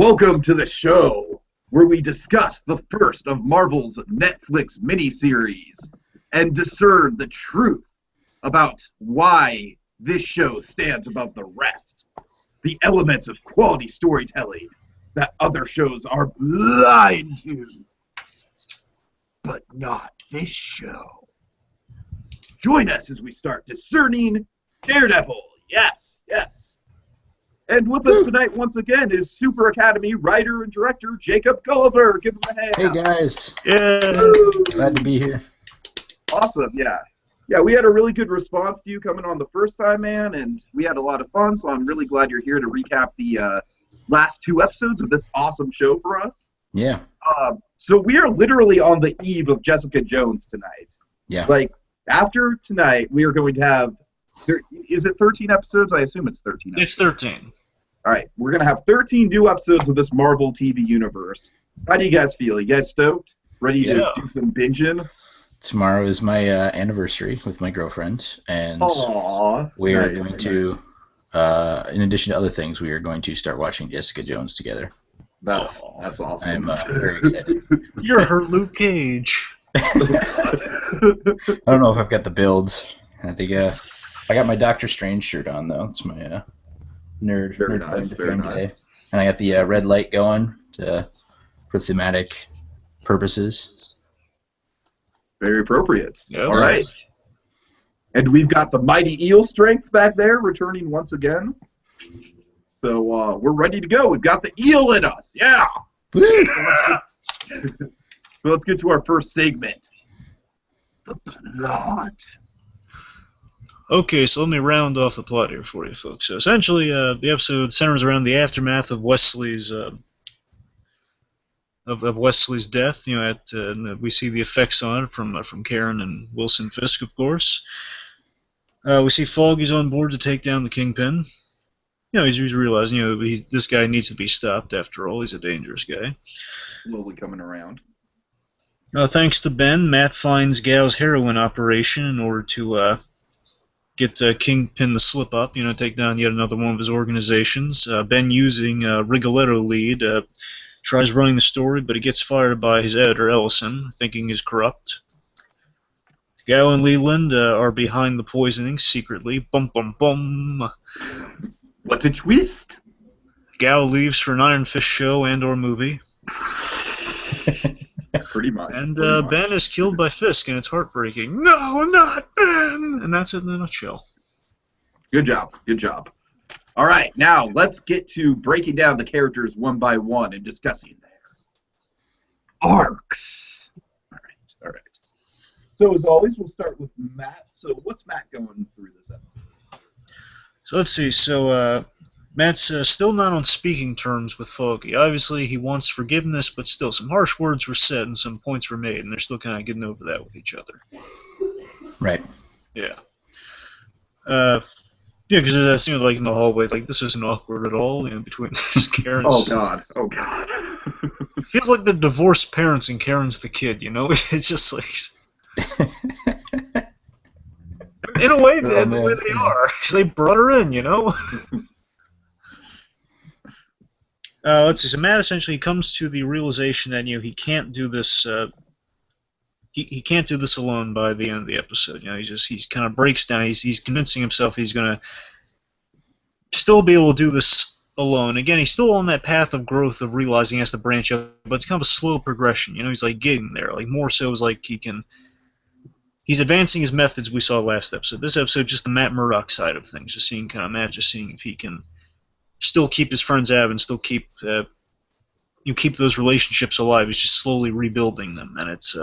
Welcome to the show where we discuss the first of Marvel's Netflix miniseries and discern the truth about why this show stands above the rest. The elements of quality storytelling that other shows are blind to. But not this show. Join us as we start Discerning Daredevil. Yes, yes. And with us tonight, once again, is Super Academy writer and director Jacob Gulliver. Give him a hand. Hey, guys. Yeah. Glad to be here. Awesome, yeah. Yeah, we had a really good response to you coming on the first time, man, and we had a lot of fun, so I'm really glad you're here to recap the last two episodes of this awesome show for us. Yeah. So we are literally on the eve of Jessica Jones tonight. Yeah. Like, after tonight, we are going to have... Is it 13 episodes? I assume it's 13 episodes. It's 13. All right, we're going to have 13 new episodes of this Marvel TV universe. How do you guys feel? You guys stoked? Ready to do some binging? Tomorrow is my anniversary with my girlfriend, and we are going to, in addition to other things, we are going to start watching Jessica Jones together. That's awesome. I'm very excited. You're her Luke Cage. I don't know if I've got the builds. I think I got my Doctor Strange shirt on, though. It's my nerd claim to fame today. And I got the red light going for thematic purposes. Very appropriate. Yep. All right. And we've got the mighty eel strength back there returning once again. So we're ready to go. We've got the eel in us. Yeah. Woo! So let's get to our first segment. The plot. Okay, so let me round off the plot here for you, folks. So essentially, the episode centers around the aftermath of Wesley's Wesley's death. You know, and we see the effects on it from Karen and Wilson Fisk, of course. We see Foggy's on board to take down the Kingpin. You know, he's realizing, you know, this guy needs to be stopped. After all, he's a dangerous guy. Slowly coming around. Thanks to Ben, Matt finds Gal's heroin operation in order to get Kingpin to slip up, you know, take down yet another one of his organizations. Ben, using Rigoletto lead, tries running the story, but he gets fired by his editor, Ellison, thinking he's corrupt. Gal and Leland are behind the poisoning secretly. Bum, bum, bum. What a twist! Gal leaves for an Iron Fist show and or movie. Pretty much. And Ben is killed by Fisk, and it's heartbreaking. No, not Ben! And that's it in a nutshell. Good job. Good job. All right, now let's get to breaking down the characters one by one and discussing their arcs. All right. So as always, we'll start with Matt. So what's Matt going through this episode? So let's see. So Matt's still not on speaking terms with Foggy. Obviously, he wants forgiveness, but still, some harsh words were said and some points were made, and they're still kind of getting over that with each other. Right. Yeah. Yeah, because there's that scene like in the hallway, like this isn't awkward at all, you know, between Karen's. Oh God. Feels like they're divorced parents and Karen's the kid, you know. It's just like. In a way, the way they are, they brought her in, you know. Let's see. So Matt essentially comes to the realization that, you know, he can't do this. He can't do this alone by the end of the episode. You know, he's kind of breaks down. He's convincing himself he's gonna still be able to do this alone. Again, he's still on that path of growth of realizing he has to branch out, but it's kind of a slow progression. You know, he's like getting there. Like more so is like he's advancing his methods we saw last episode. This episode, just the Matt Murdock side of things, just seeing kind of Matt, just seeing if he can still keep his friends out and still keep keep those relationships alive. He's just slowly rebuilding them, and it's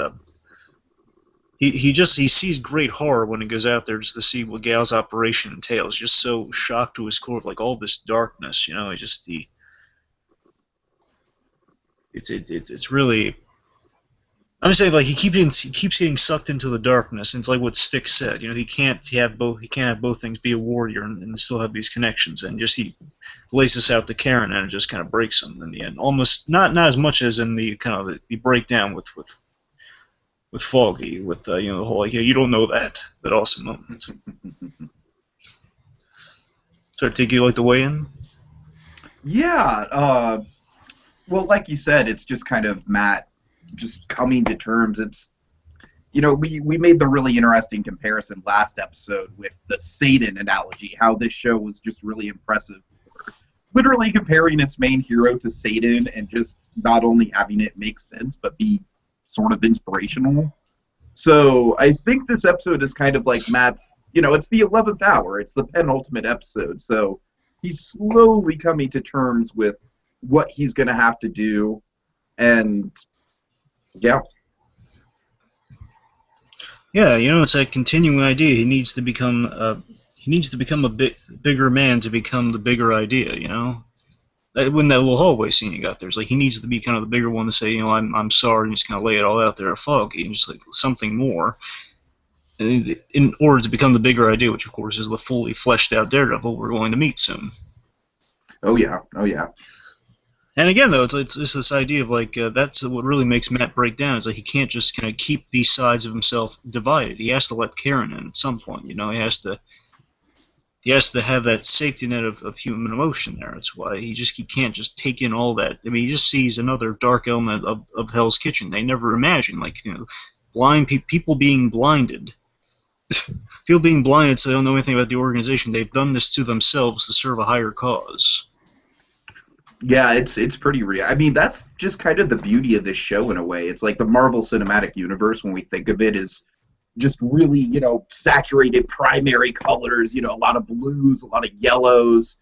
he sees great horror when he goes out there just to see what Gal's operation entails. Just so shocked to his core of like all this darkness, you know. It's really. I'm saying like he keeps getting sucked into the darkness, and it's like what Stick said. You know, he can't have both things, be a warrior and still have these connections, and just he lays this out to Karen, and it just kind of breaks him in the end. Almost not as much as in the kind of the breakdown with Foggy, with you know, the whole like, yeah, you don't know that awesome moment. So, Tiki, you like to weigh in? Yeah. Well, like you said, it's just kind of Matt just coming to terms. It's we made the really interesting comparison last episode with the Satan analogy, how this show was just really impressive. Literally comparing its main hero to Satan and just not only having it make sense, but be sort of inspirational. So I think this episode is kind of like Matt's, it's the 11th hour. It's the penultimate episode. So he's slowly coming to terms with what he's going to have to do. And, yeah. Yeah, it's a continuing idea. He needs to become a bigger man to become the bigger idea. When that little hallway scene you got there, it's like he needs to be kind of the bigger one to say, I'm sorry, and just kind of lay it all out there at Foggy, and just like something more. In order to become the bigger idea, which of course is the fully fleshed out Daredevil we're going to meet soon. Oh yeah. And again, though, it's this idea of like that's what really makes Matt break down. Is like he can't just kind of keep these sides of himself divided. He has to let Karen in at some point. He has to have that safety net of human emotion there. That's why he can't just take in all that. I mean, he just sees another dark element of Hell's Kitchen. They never imagine blind people being blinded. People being blinded so they don't know anything about the organization. They've done this to themselves to serve a higher cause. Yeah, it's pretty real. I mean, that's just kind of the beauty of this show in a way. It's like the Marvel Cinematic Universe, when we think of it, is just really, saturated primary colors, a lot of blues, a lot of yellows.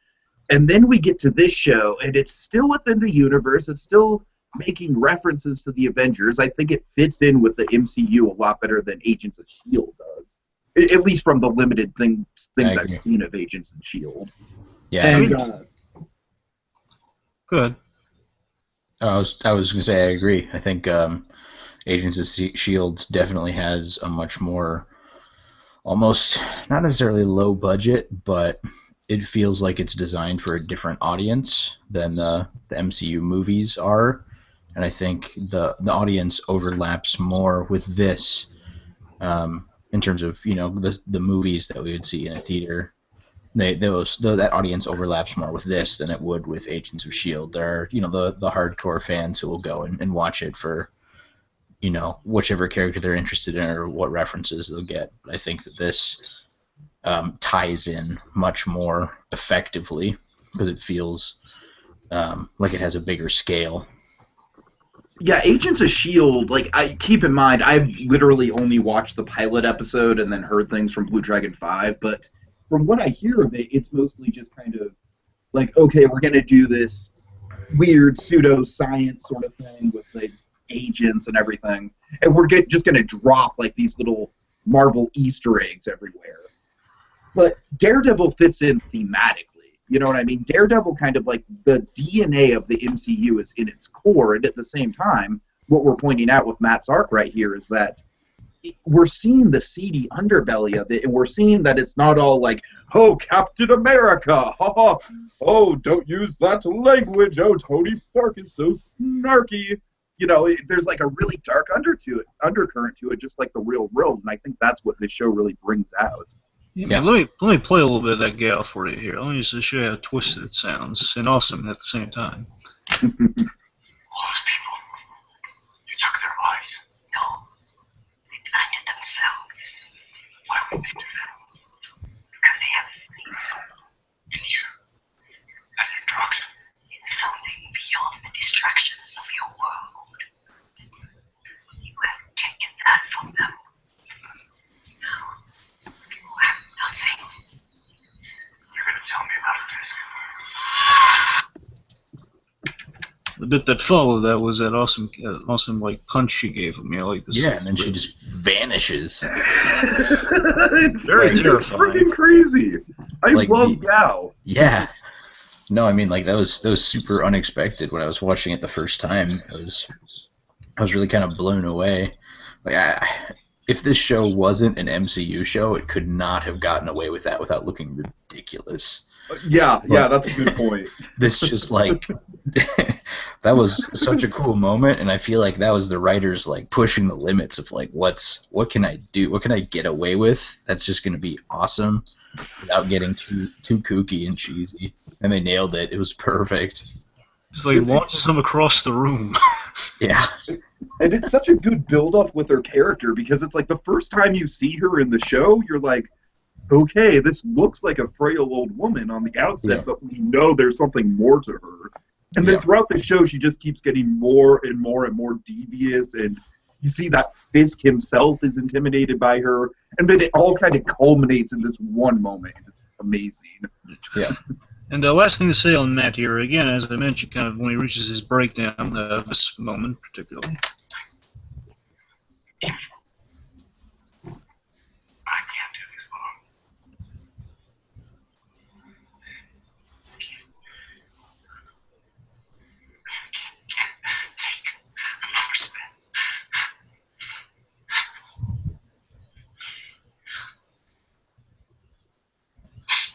And then we get to this show, and it's still within the universe. It's still making references to the Avengers. I think it fits in with the MCU a lot better than Agents of S.H.I.E.L.D. does. At least from the limited things I've seen of Agents of S.H.I.E.L.D. Yeah, And, go ahead. I was going to say I agree. I think Agents of S.H.I.E.L.D. definitely has a much more, almost not necessarily low budget, but it feels like it's designed for a different audience than the MCU movies are. And I think the audience overlaps more with this in terms of the movies that we would see in a theater. That audience overlaps more with this than it would with Agents of S.H.I.E.L.D. There are the hardcore fans who will go and watch it for whichever character they're interested in or what references they'll get. I think that this ties in much more effectively because it feels like it has a bigger scale. Yeah, Agents of S.H.I.E.L.D., I keep in mind, I've literally only watched the pilot episode and then heard things from BlueDragonFive, but from what I hear of it, it's mostly just kind of like, okay, we're going to do this weird pseudo-science sort of thing with agents and everything, and we're just going to drop these little Marvel Easter eggs everywhere. But Daredevil fits in thematically. You know what I mean? Daredevil kind of the DNA of the MCU is in its core, and at the same time, what we're pointing out with Matt's arc right here is that we're seeing the seedy underbelly of it, and we're seeing that it's not all oh, Captain America, oh, don't use that language, oh, Tony Stark is so snarky. There's a really dark undercurrent to it, just like the real world, and I think that's what this show really brings out. Yeah. Let me play a little bit of that gal for you here. Let me just show you how twisted it sounds and awesome at the same time. All those people, you took their lives. No, they blinded themselves. Why would they do that? Because they have faith. In you. And your drugs. In something beyond the distractions of your world. You have taken that from them. Now, you have nothing. You're going to tell me about this? The bit that followed that was that awesome punch she gave him. This. Yeah, and then she just vanishes. It's very terrifying. Freaking crazy. I love Gal. Yeah. No, I mean that was super unexpected when I was watching it the first time. I was really kind of blown away. If this show wasn't an MCU show, it could not have gotten away with that without looking ridiculous. Yeah, that's a good point. This just that was such a cool moment, and I feel like that was the writers pushing the limits of what can I do, what can I get away with that's just gonna be awesome without getting too kooky and cheesy. And they nailed it. It was perfect. Just like launches them across the room. Yeah. And it's such a good build-up with her character, because it's like the first time you see her in the show, you're like, okay, this looks like a frail old woman on the outset, but we know there's something more to her. And then throughout the show, she just keeps getting more and more and more devious, and you see that Fisk himself is intimidated by her, and then it all kind of culminates in this one moment. It's amazing. Yeah. And the last thing to say on Matt here, again, as I mentioned, kind of when he reaches his breakdown, this moment particularly. I can't do this long. Can't take another step.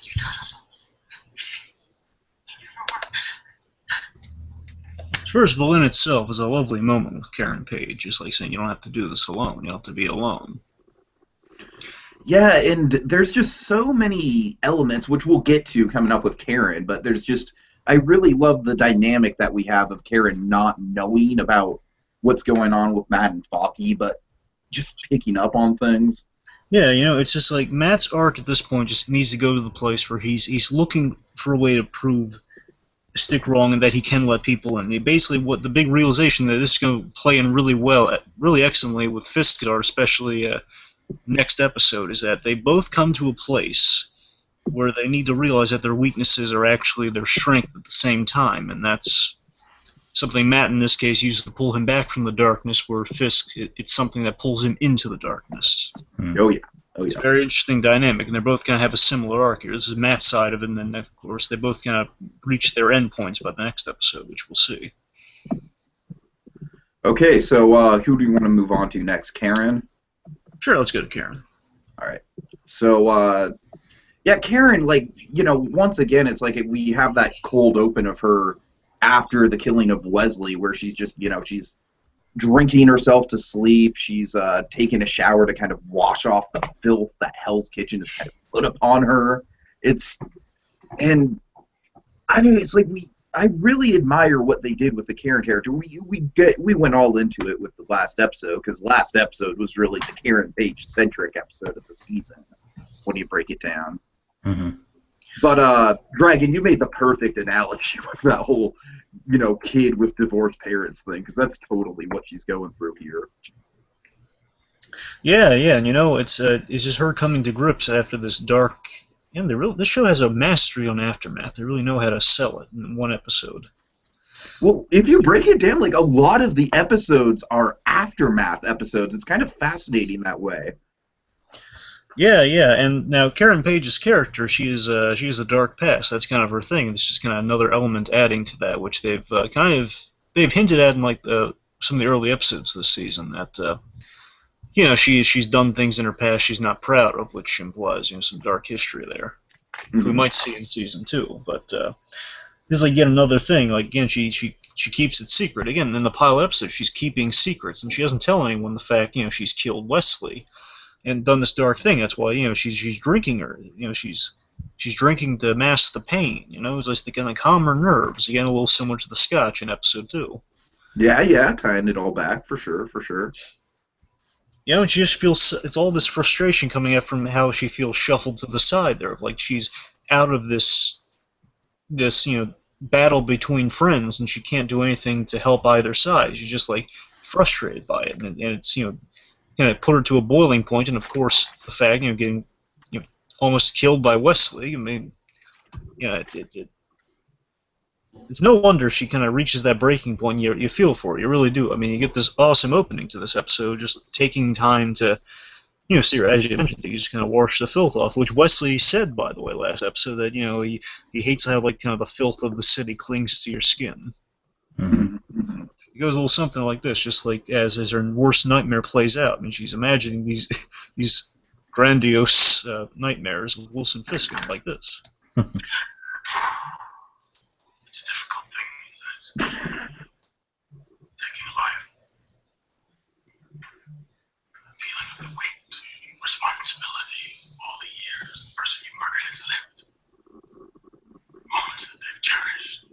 You don't. First of all, in itself, is a lovely moment with Karen Page. Just like saying, you don't have to do this alone. You don't have to be alone. Yeah, and there's just so many elements, which we'll get to coming up with Karen, but there's just, I really love the dynamic that we have of Karen not knowing about what's going on with Matt and Falky, but just picking up on things. Yeah, it's just like Matt's arc at this point just needs to go to the place where he's looking for a way to prove Stick wrong and that he can let people in. Basically, what the big realization that this is going to play in really well, really excellently with Fiskar, especially next episode, is that they both come to a place where they need to realize that their weaknesses are actually their strength at the same time, and that's something Matt in this case uses to pull him back from the darkness, where Fisk, it's something that pulls him into the darkness. Oh yeah. It's a very interesting dynamic, and they're both kind of have a similar arc here. This is Matt's side of it, and then, of course, they both kind of reach their endpoints by the next episode, which we'll see. Okay, so who do you want to move on to next? Karen? Sure, let's go to Karen. All right. So, yeah, Karen, once again, it's like we have that cold open of her after the killing of Wesley, where she's just, she's drinking herself to sleep. She's taking a shower to kind of wash off the filth that Hell's Kitchen has kind of put upon her. And I mean, it's like I really admire what they did with the Karen character. We went all into it with the last episode, because last episode was really the Karen Page centric episode of the season when you break it down. Mm-hmm. But Dragon, you made the perfect analogy with that whole kid with divorced parents thing, because that's totally what she's going through here. Yeah, and it's just her coming to grips after this dark. Yeah, this show has a mastery on Aftermath. They really know how to sell it in one episode. Well, if you break it down, a lot of the episodes are Aftermath episodes. It's kind of fascinating that way. Yeah, and now Karen Page's character, she has a dark past. That's kind of her thing. It's just kind of another element adding to that, which they've hinted at in some of the early episodes this season, that she's done things in her past she's not proud of, which implies some dark history there. Mm-hmm. We might see in season 2, but this is yet another thing. Again, she keeps it secret. Again, in the pilot episode, she's keeping secrets, and she doesn't tell anyone the fact she's killed Wesley and done this dark thing. That's why she's drinking her. She's drinking to mask the pain. Just to kind of calm her nerves. Again, a little similar to the Scotch in episode 2. Yeah, tying it all back for sure. And she just feels it's all this frustration coming out from how she feels shuffled to the side there, of she's out of this battle between friends, and she can't do anything to help either side. She's just frustrated by it, and it's kind of put her to a boiling point. And of course, the fact getting almost killed by Wesley. I mean, it's no wonder she kind of reaches that breaking point. You feel for her, you really do. I mean, you get this awesome opening to this episode, just taking time to see her, as you mentioned, you just kind of wash the filth off, which Wesley said, by the way, last episode, that he hates how kind of the filth of the city clings to your skin. Mm-hmm. It goes a little something like this, just as her worst nightmare plays out. I mean, she's imagining these grandiose nightmares with Wilson Fisk like this. It's a difficult thing, taking a life. Feeling of the weight, responsibility, all the years the person you murdered has lived. Moments that they've cherished.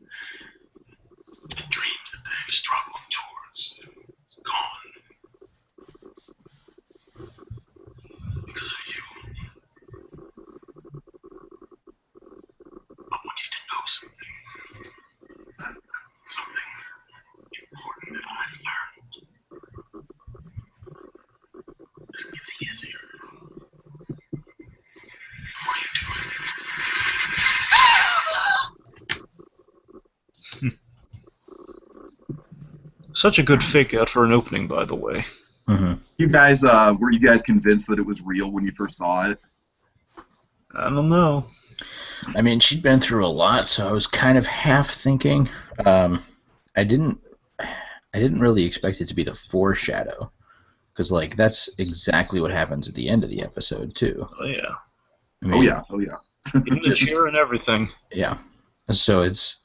Such a good fake out for an opening, by the way. Mm-hmm. You guys, were you guys convinced that it was real when you first saw it? I don't know. I mean, she'd been through a lot, so I was kind of half thinking. I didn't really expect it to be the foreshadow, because like that's exactly what happens at the end of the episode too. Oh yeah. I mean, Oh yeah. Even the cheer and everything. Yeah. So it's,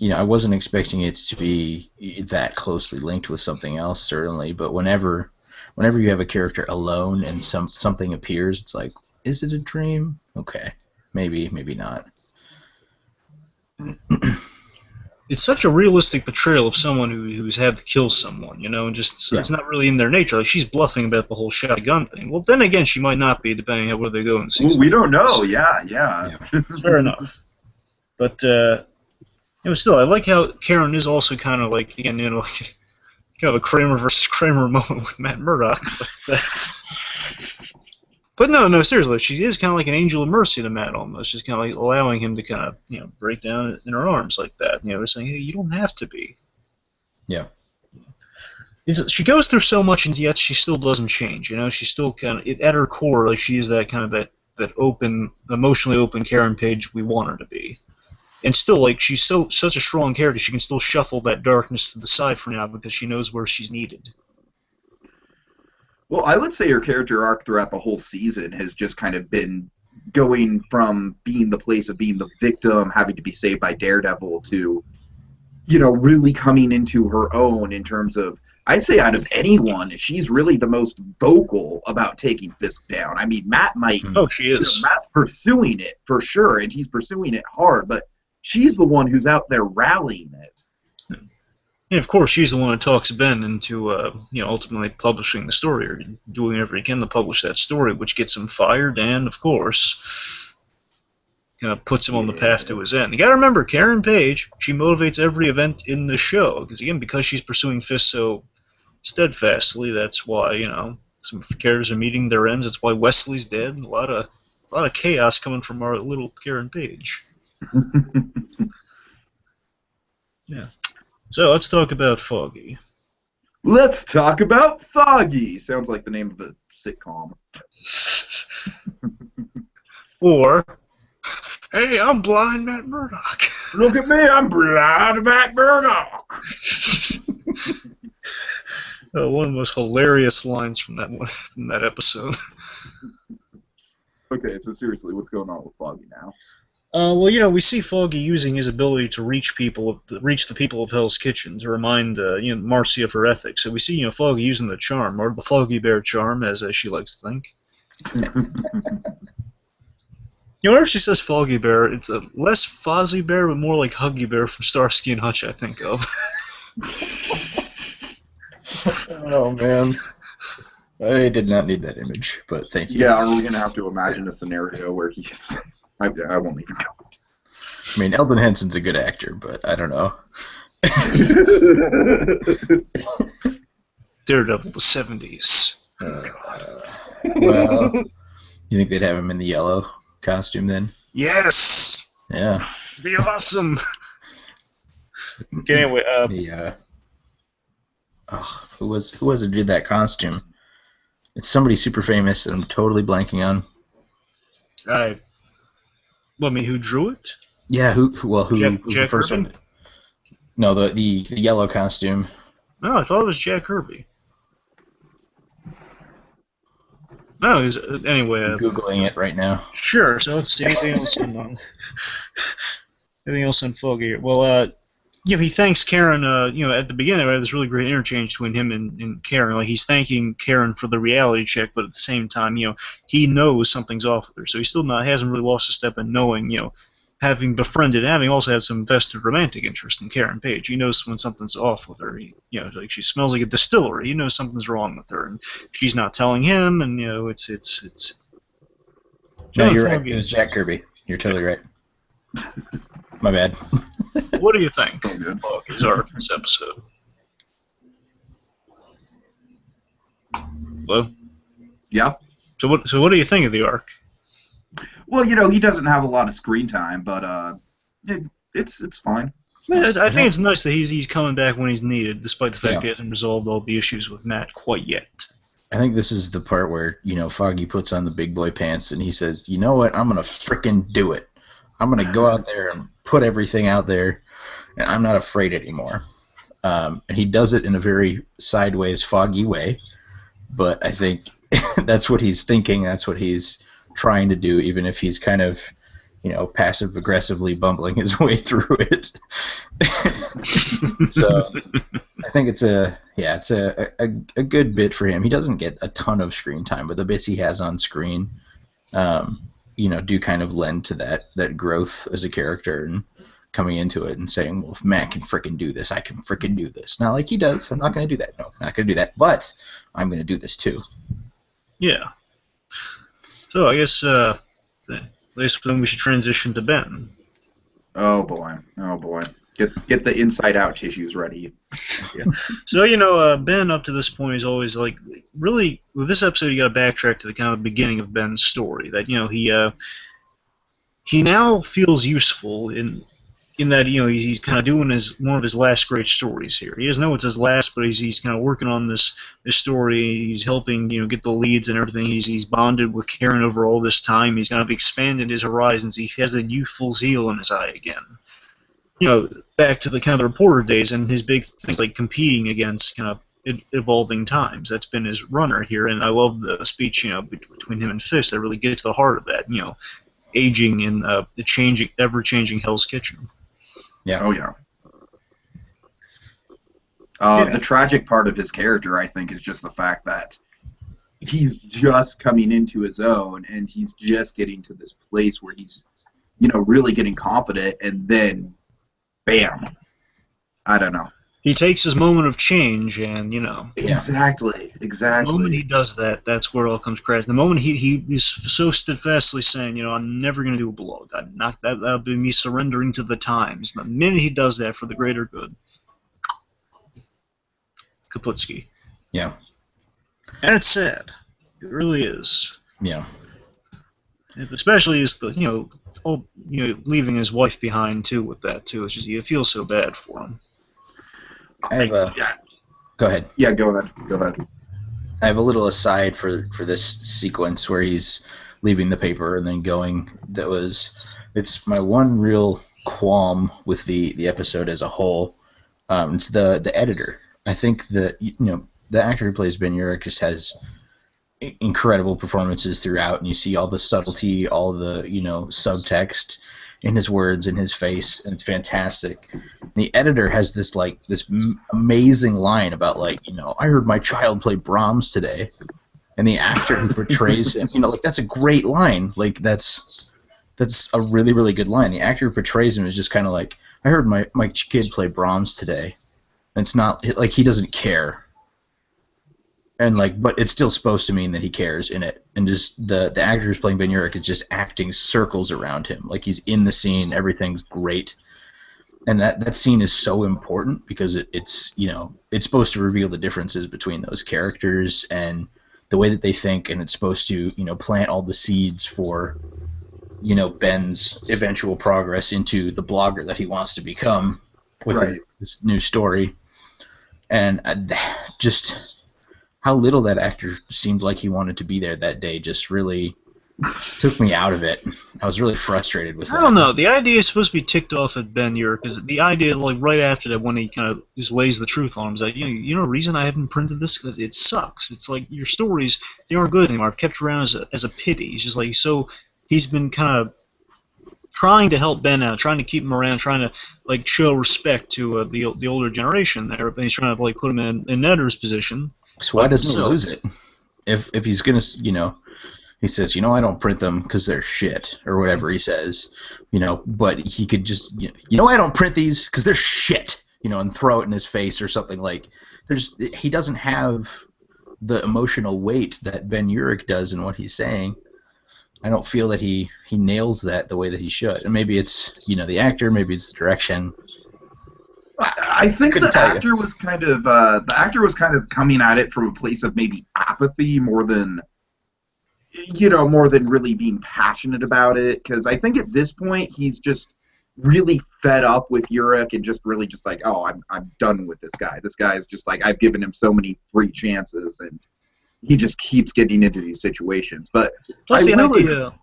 I wasn't expecting it to be that closely linked with something else, certainly. But whenever you have a character alone and something appears, it's like, is it a dream? Okay, maybe not. It's such a realistic portrayal of someone who's had to kill someone, and just it's not really in their nature. Like she's bluffing about the whole shotgun thing. Well, then again, she might not be, depending on where they go in season. Well, we don't know. Yeah. Fair enough. But still, I like how Karen is also kind of like, again, kind of a Kramer versus Kramer moment with Matt Murdock. But no, seriously, she is kind of like an angel of mercy to Matt almost. Just kind of like allowing him to kind of, break down in her arms like that. Saying, hey, you don't have to be. Yeah. She goes through so much, and yet she still doesn't change. She's still kind of, at her core, like she is that kind of that open, emotionally open Karen Page we want her to be. And still, like, she's such a strong character, she can still shuffle that darkness to the side for now because she knows where she's needed. Well, I would say her character arc throughout the whole season has just kind of been going from being the place of being the victim, having to be saved by Daredevil, to, really coming into her own in terms of, I'd say out of anyone, she's really the most vocal about taking Fisk down. I mean, Matt might... Oh, she is. Matt's pursuing it, for sure, and he's pursuing it hard, but she's the one who's out there rallying it. Yeah, of course, she's the one who talks Ben into, ultimately publishing the story, or doing whatever he can to publish that story, which gets him fired, and, of course, kind of puts him on the path to his end. You gotta remember, Karen Page, she motivates every event in the show, because she's pursuing Fisk so steadfastly, that's why, some characters are meeting their ends, that's why Wesley's dead, and a lot of chaos coming from our little Karen Page. Yeah. So let's talk about Foggy. Let's talk about Foggy. Sounds like the name of a sitcom. Or, hey, I'm blind Matt Murdock. Look at me, I'm blind Matt Murdock. One of the most hilarious lines from that episode. Okay, so seriously, what's going on with Foggy now? We see Foggy using his ability to reach the people of Hell's Kitchen to remind, Marcy of her ethics. So we see, Foggy using the charm, or the Foggy Bear charm, as she likes to think. Whenever she says Foggy Bear, it's a less Fozzie Bear, but more like Huggy Bear from Starsky and Hutch, I think of. Oh, man. I did not need that image, but thank you. Yeah, are we going to have to imagine a scenario where he's... I won't even go. I mean, Eldon Henson's a good actor, but I don't know. Daredevil, the 70s. Well, you think they'd have him in the yellow costume then? Yes! Yeah. Be awesome! Okay, anyway, who was it who did that costume? It's somebody super famous that I'm totally blanking on. Who drew it? Yeah, who was the first Kirby? one? No, the yellow costume. No, I thought it was Jack Kirby. No, anyway. I'm Googling it right now. Sure. So let's see anything else on Foggy. Well, he thanks Karen. At the beginning, we had this really great interchange between him and Karen. Like he's thanking Karen for the reality check, but at the same time, he knows something's off with her. So he still hasn't really lost a step in knowing, having befriended, having also had some vested romantic interest in Karen Page. He knows when something's off with her. Like she smells like a distillery. He knows something's wrong with her, and she's not telling him. And it's. No, you're right. It was Jack Kirby. You're totally right. My bad. What do you think of Foggy's arc in this episode? Hello? Yeah? So what do you think of the arc? Well, he doesn't have a lot of screen time, but it's fine. I think it's nice that he's coming back when he's needed, despite the fact he hasn't resolved all the issues with Matt quite yet. I think this is the part where, Foggy puts on the big boy pants and he says, you know what, I'm going to frickin' do it. I'm going to go out there and put everything out there, and I'm not afraid anymore. And he does it in a very sideways, Foggy way, but I think that's what he's thinking, that's what he's trying to do, even if he's kind of, passive-aggressively bumbling his way through it. So I think it's a good bit for him. He doesn't get a ton of screen time, but the bits he has on screen, do kind of lend to that growth as a character and coming into it and saying, well, if Matt can frickin' do this, I can frickin' do this. Not like he does. I'm not going to do that. No, I'm not going to do that. But I'm going to do this too. Yeah. So I guess then we should transition to Ben. Oh boy. Get the inside out tissues ready. Yeah. So Ben up to this point is always like really with this episode you got to backtrack to the kind of beginning of Ben's story that he now feels useful in that he's kind of doing one of his last great stories here. He doesn't know it's his last, but he's kind of working on this story. He's helping get the leads and everything. He's bonded with Karen over all this time. He's kind of expanded his horizons. He has a youthful zeal in his eye again. Back to the kind of the reporter days and his big thing like competing against kind of evolving times. That's been his runner here, and I love the speech between him and Fisk that really gets to the heart of that. Aging in the ever-changing Hell's Kitchen. Yeah. Oh yeah. The tragic part of his character, I think, is just the fact that he's just coming into his own, and he's just getting to this place where he's, really getting confident, and then, bam. I don't know. He takes his moment of change, and Exactly. The moment he does that, that's where it all comes crashing. The moment he is so steadfastly saying, I'm never going to do a blog. I'm not. That'll be me surrendering to the times. The minute he does that for the greater good, Kaputski. Yeah. And it's sad. It really is. Yeah. Especially as the leaving his wife behind too with that too. It's just you feel so bad for him. Go ahead. Yeah, go ahead. I have a little aside for this sequence where he's leaving the paper and then going. It's my one real qualm with the episode as a whole. It's the editor. I think that the actor who plays Ben Urich just has incredible performances throughout, and you see all the subtlety, all the subtext in his words, in his face, and it's fantastic. And the editor has this amazing line about I heard my child play Brahms today, and the actor who portrays him, that's a great line. That's a really, really good line. The actor who portrays him is just kind of I heard my kid play Brahms today, and it's not like he doesn't care. And but it's still supposed to mean that he cares in it, and just the actor who's playing Ben Urich is just acting circles around him, like he's in the scene, everything's great, and that scene is so important because it's supposed to reveal the differences between those characters and the way that they think, and it's supposed to plant all the seeds for Ben's eventual progress into the blogger that he wants to become with this new story, and just how little that actor seemed like he wanted to be there that day just really took me out of it. I was really frustrated with that. I don't know. The idea is supposed to be ticked off at Ben Urich, because the idea, right after that, when he kind of just lays the truth on him, is like, the reason I haven't printed this? Because it sucks. It's like, your stories, they aren't good anymore. I've kept around as a pity. It's just so he's been kind of trying to help Ben out, trying to keep him around, trying to, show respect to the older generation there, but he's trying to, put him in Netter's position. So why doesn't he lose it? If he's gonna, he says, I don't print them because they're shit or whatever he says, but he could just, I don't print these because they're shit, and throw it in his face or something he doesn't have the emotional weight that Ben Urich does in what he's saying. I don't feel that he nails that the way that he should, and maybe it's the actor, maybe it's the direction. I think the actor was kind of coming at it from a place of maybe apathy more than really being passionate about it. Because I think at this point he's just really fed up with Urich and just really just like, oh, I'm done with this guy. This guy's just like, I've given him so many free chances, and he just keeps getting into these situations. But Plus I the will, idea.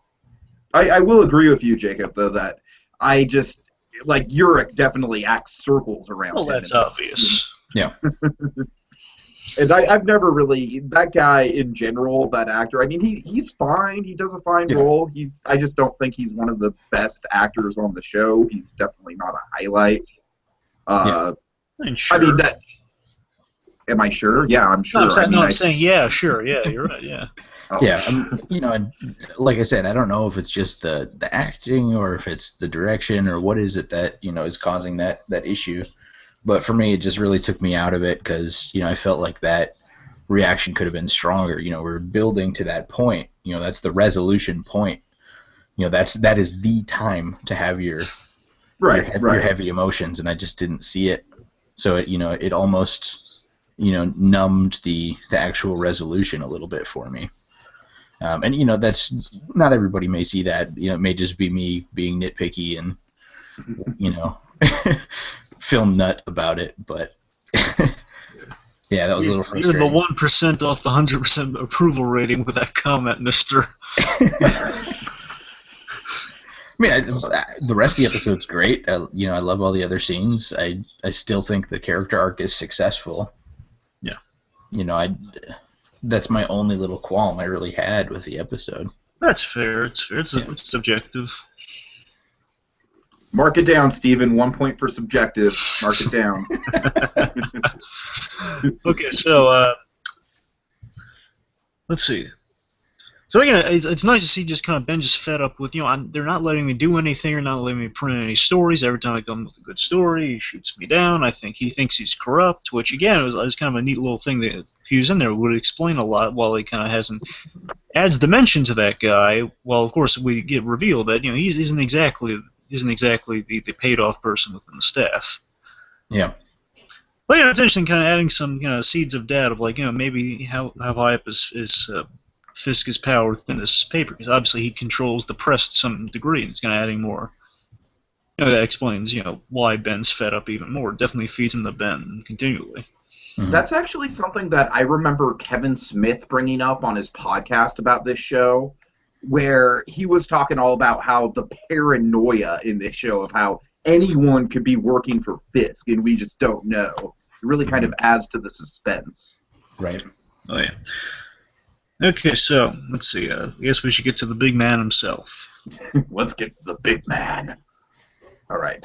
I will agree with you, Jacob, though, that I just like Urich definitely acts circles around Well, him. that's obvious. Yeah. And I've never really, that guy in general, that actor, I mean, he's fine. He does a fine role. I just don't think he's one of the best actors on the show. He's definitely not a highlight. I'm sure. I mean, am I sure? Yeah, I'm sure. I'm saying, yeah, sure. Yeah, you're right, yeah. Oh. Yeah, and like I said, I don't know if it's just the acting or if it's the direction or what is it that, is causing that issue. But for me, it just really took me out of it because, I felt like that reaction could have been stronger. We're building to that point. That's the resolution point. That is the time to have your heavy emotions, and I just didn't see it. So it almost numbed the actual resolution a little bit for me. And that's not everybody may see that. It may just be me being nitpicky and film nut about it, but yeah, that was a little frustrating. You're the 1% off the 100% approval rating with that comment, mister. I mean, the rest of the episode's great. I love all the other scenes. I still think the character arc is successful. Yeah. That's my only little qualm I really had with the episode. That's fair. It's fair. It's subjective. Mark it down, Steven. 1 point for subjective. Mark it down. Okay, so let's see. So again, it's nice to see just kind of Ben just fed up with, they're not letting me do anything, or not letting me print any stories. Every time I come with a good story, he shoots me down. I think he thinks he's corrupt, which again was kind of a neat little thing that if he was in there would explain a lot, while he kind of adds dimension to that guy. Well, of course, we get revealed that he isn't exactly the paid off person within the staff. Yeah. But it's interesting, kind of adding some seeds of doubt of like maybe how high up is Fisk's power within this paper, because obviously he controls the press to some degree, and it's kind of adding more. That explains why Ben's fed up even more. Definitely feeds into Ben continually. Mm-hmm. That's actually something that I remember Kevin Smith bringing up on his podcast about this show, where he was talking all about how the paranoia in this show of how anyone could be working for Fisk and we just don't know. It really kind of adds to the suspense. Right. Oh, yeah. Okay, so, let's see. I guess we should get to the big man himself. Let's get to the big man. All right.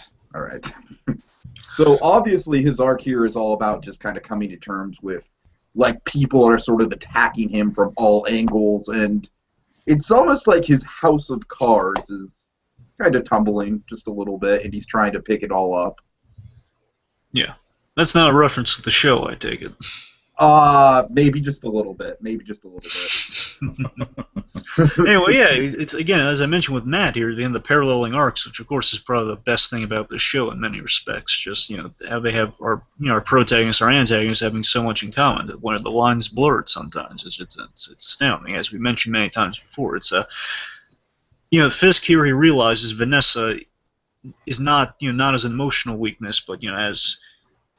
So, obviously, his arc here is all about just kind of coming to terms with, like, people are sort of attacking him from all angles, and it's almost like his house of cards is kind of tumbling just a little bit, and he's trying to pick it all up. Yeah. That's not a reference to the show, I take it. Maybe just a little bit. Anyway, yeah, it's again, as I mentioned with Matt here, the paralleling arcs, which of course is probably the best thing about this show in many respects. Just how they have our protagonists, our antagonists having so much in common that when the lines blurred sometimes, it's astounding. As we mentioned many times before, it's Fisk here, he realizes Vanessa is not not as an emotional weakness, but as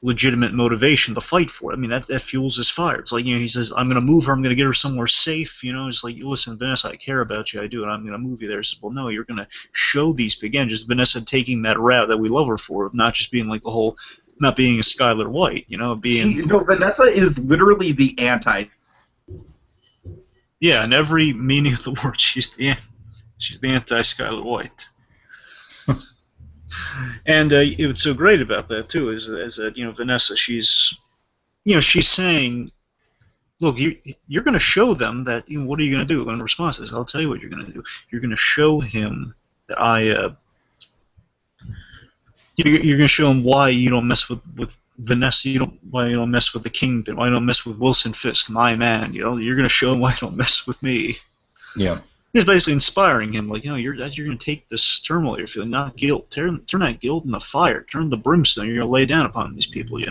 legitimate motivation to fight for it. I mean, that fuels his fire. It's like, he says, I'm going to move her, I'm going to get her somewhere safe, it's like, listen, Vanessa, I care about you, I do, and I'm going to move you there. He says, well, no, you're going to show these, again, just Vanessa taking that route that we love her for, not just being like the whole, not being a Skylar White, being... Vanessa is literally the anti... Yeah, in every meaning of the word, she's the anti-Skylar White. And what's so great about that too is that Vanessa, she's saying, look, you're going to show them that what are you going to do in response to this? I'll tell you what you're going to do. You're going to show him that you're going to show him why you don't mess with Vanessa. Why you don't mess with the Kingpin. Why you don't mess with Wilson Fisk, my man. You're going to show him why you don't mess with me. Yeah. He's basically inspiring him, like, you're going to take this turmoil you're feeling, not guilt. Turn that guilt into fire. Turn the brimstone. You're going to lay down upon these people,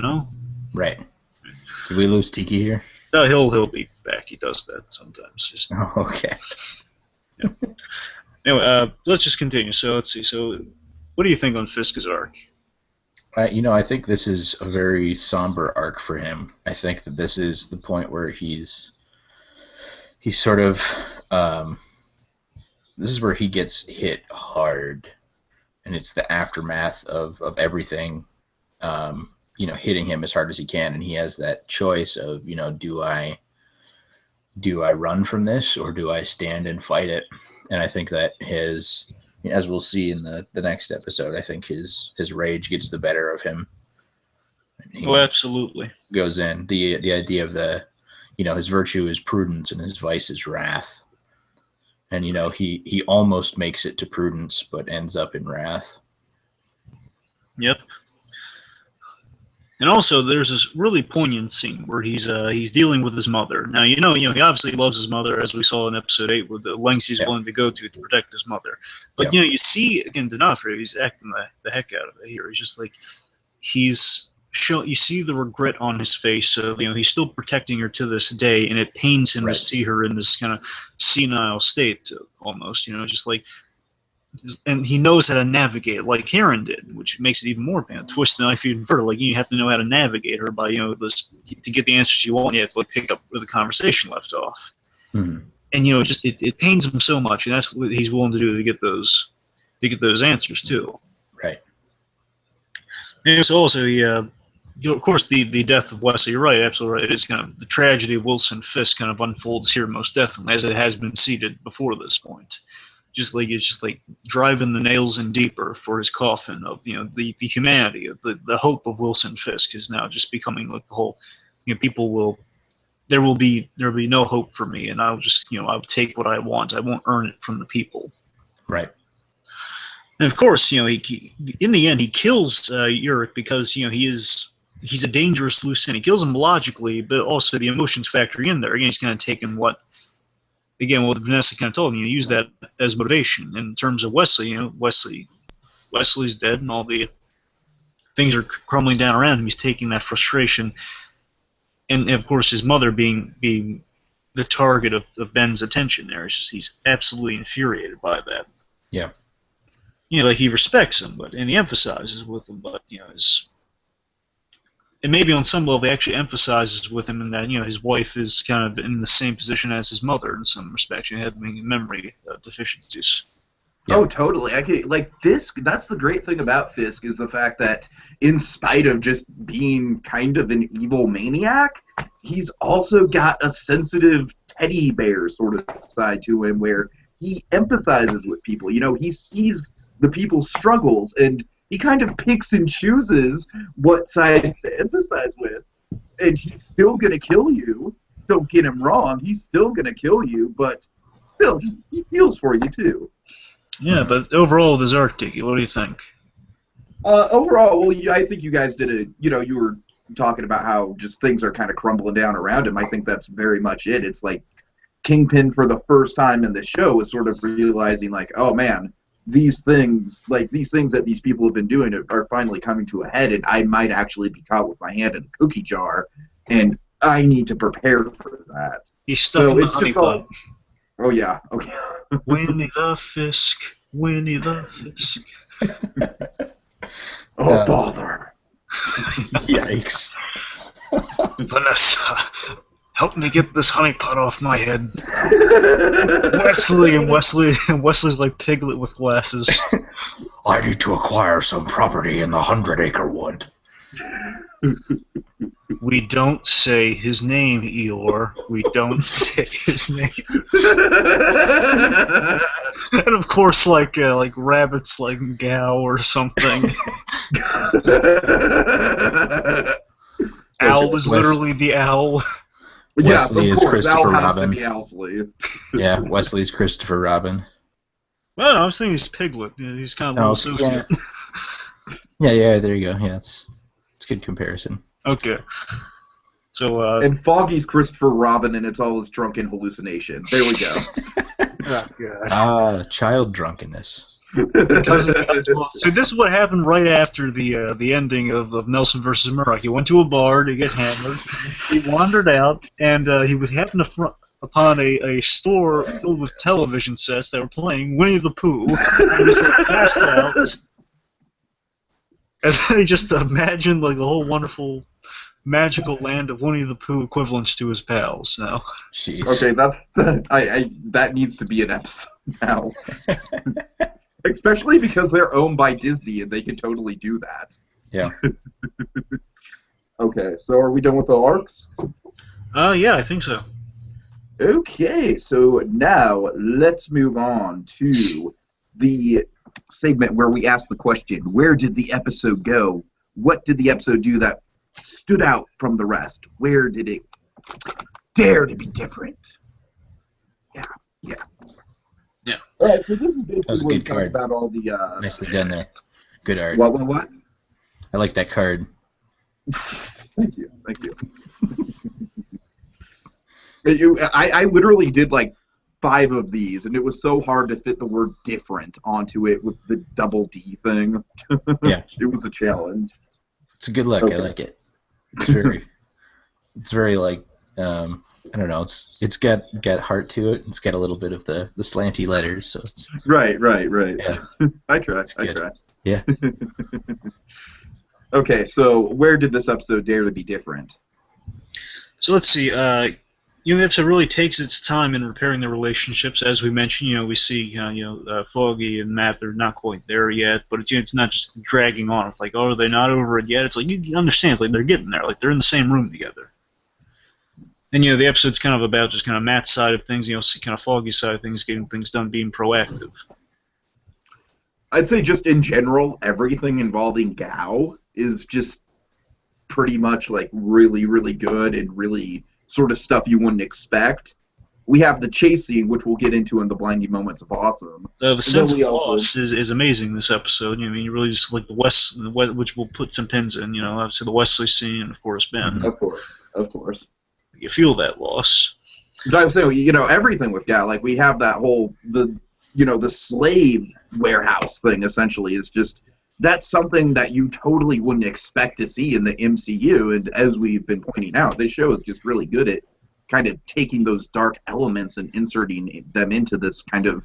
Right. Did we lose Tiki here? He'll be back. He does that sometimes. Oh, okay. Yeah. Anyway, let's just continue. So let's see. So What do you think on Fisk's arc? I think this is a very somber arc for him. I think that this is the point where he's sort of this is where he gets hit hard, and it's the aftermath of everything, hitting him as hard as he can, and he has that choice of, do I run from this or do I stand and fight it? And I think that as we'll see in the next episode, I think his rage gets the better of him. Oh, absolutely. Goes in the idea of his virtue is prudence and his vice is wrath. And, he almost makes it to prudence, but ends up in wrath. Yep. And also, there's this really poignant scene where he's dealing with his mother. Now, he obviously loves his mother, as we saw in episode 8, with the lengths he's willing to go to protect his mother. But, you see, again, D'Onofrio, he's acting the heck out of it here. He's just like, you see the regret on his face. So, he's still protecting her to this day, and it pains him to see her in this kind of senile state, almost. Just like, and he knows how to navigate it, like Karen did, which makes it even more painful. Twist the knife even further. Like, you have to know how to navigate her by, to get the answers you want. You have to pick up where the conversation left off. Mm-hmm. And it pains him so much, and that's what he's willing to do to get those answers too. Right. And so also of course, the death of Wesley, you're right, absolutely right. It is kind of the tragedy of Wilson Fisk kind of unfolds here most definitely, as it has been seeded before this point. It's just like driving the nails in deeper for his coffin of, the humanity of the hope of Wilson Fisk is now just becoming like the whole, there will be no hope for me, and I'll just, I'll take what I want. I won't earn it from the people. Right. And of course, he in the end he kills Uric because he's a dangerous loose end. He kills him logically, but also the emotions factoring in there. Again, he's kind of taken what Vanessa kind of told him. Use that as motivation. In terms of Wesley, Wesley's dead, and all the things are crumbling down around him. He's taking that frustration, and of course his mother being the target of Ben's attention there. It's just he's absolutely infuriated by that. Yeah. Like he respects him, and he emphasizes with him, but and maybe on some level he actually emphasizes with him in that his wife is kind of in the same position as his mother in some respects. Having memory deficiencies. Yeah. Oh, totally. Fisk. That's the great thing about Fisk is the fact that, in spite of just being kind of an evil maniac, he's also got a sensitive teddy bear sort of side to him, where he empathizes with people. He sees the people's struggles, and he kind of picks and chooses what sides to emphasize with. And he's still going to kill you. Don't get him wrong. He's still going to kill you, but still, he feels for you, too. Yeah, but overall, the arc, Tiki, what do you think? Overall, I think you guys did you were talking about how just things are kind of crumbling down around him. I think that's very much it. It's like Kingpin, for the first time in the show, is sort of realizing, like, oh, man, these things that these people have been doing are finally coming to a head, and I might actually be caught with my hand in a cookie jar, and I need to prepare for that. He's stuck in the honey pot. Oh, yeah. Okay. Winnie the Fisk, Winnie the Fisk. Oh, bother. Yikes. Vanessa, help me get this honey pot off my head. Wesley's like Piglet with glasses. I need to acquire some property in the 100-acre wood. We don't say his name, Eeyore. We don't say his name. And of course, like rabbits, like Meow or something. Owl is literally the owl. Wesley is Christopher Robin. Yeah, Wesley's Christopher Robin. Well, no, I was thinking he's Piglet. He's kind of a little associate. Yeah, there you go. Yeah, it's a good comparison. Okay. So, and Foggy's Christopher Robin, and it's all his drunken hallucination. There we go. Oh, God. Child drunkenness. So this is what happened right after the ending of Nelson versus Murdoch. He went to a bar to get hammered. He wandered out, and he would happen upon a store filled with television sets that were playing Winnie the Pooh. He was passed out. And then I just imagine like a whole wonderful magical land of Winnie the Pooh equivalents to his pals now. Jeez. Okay, that needs to be an episode now. Especially because they're owned by Disney and they can totally do that. Yeah. Okay, so are we done with the arcs? Yeah, I think so. Okay, so now let's move on to the segment where we ask the question, where did the episode go? What did the episode do that stood out from the rest? Where did it dare to be different? Yeah. All right, so this is basically That was a where we good talk card. about all the... Nicely done there. Good art. What? I like that card. Thank you. I literally did like 5 of these, and it was so hard to fit the word different onto it with the double D thing. Yeah. It was a challenge. It's a good look. Okay. I like it. It's very like, I don't know. It's got heart to it. It's got a little bit of the slanty letters, so it's Right. Yeah. I try. Good. Yeah. Okay, so where did this episode dare to be different? So let's see. The episode really takes its time in repairing the relationships. As we mentioned, we see Foggy and Matt, they're not quite there yet, but it's not just dragging on. It's like, oh, are they not over it yet? It's like, you understand, it's like they're getting there, like they're in the same room together. And the episode's kind of about just kind of Matt's side of things, kind of Foggy's side of things, getting things done, being proactive. I'd say just in general, everything involving Gao is just pretty much like really, really good and really sort of stuff you wouldn't expect. We have the chase scene, which we'll get into in the blinding moments of awesome. The sense of loss is amazing this episode. You really just like which we'll put some pins in. Obviously the Wesley scene, and of course Ben. Of course. You feel that loss. But I'm saying, everything with Gao, like we have that whole the slave warehouse thing. Essentially, is just that's something that you totally wouldn't expect to see in the MCU. And as we've been pointing out, this show is just really good at kind of taking those dark elements and inserting them into this kind of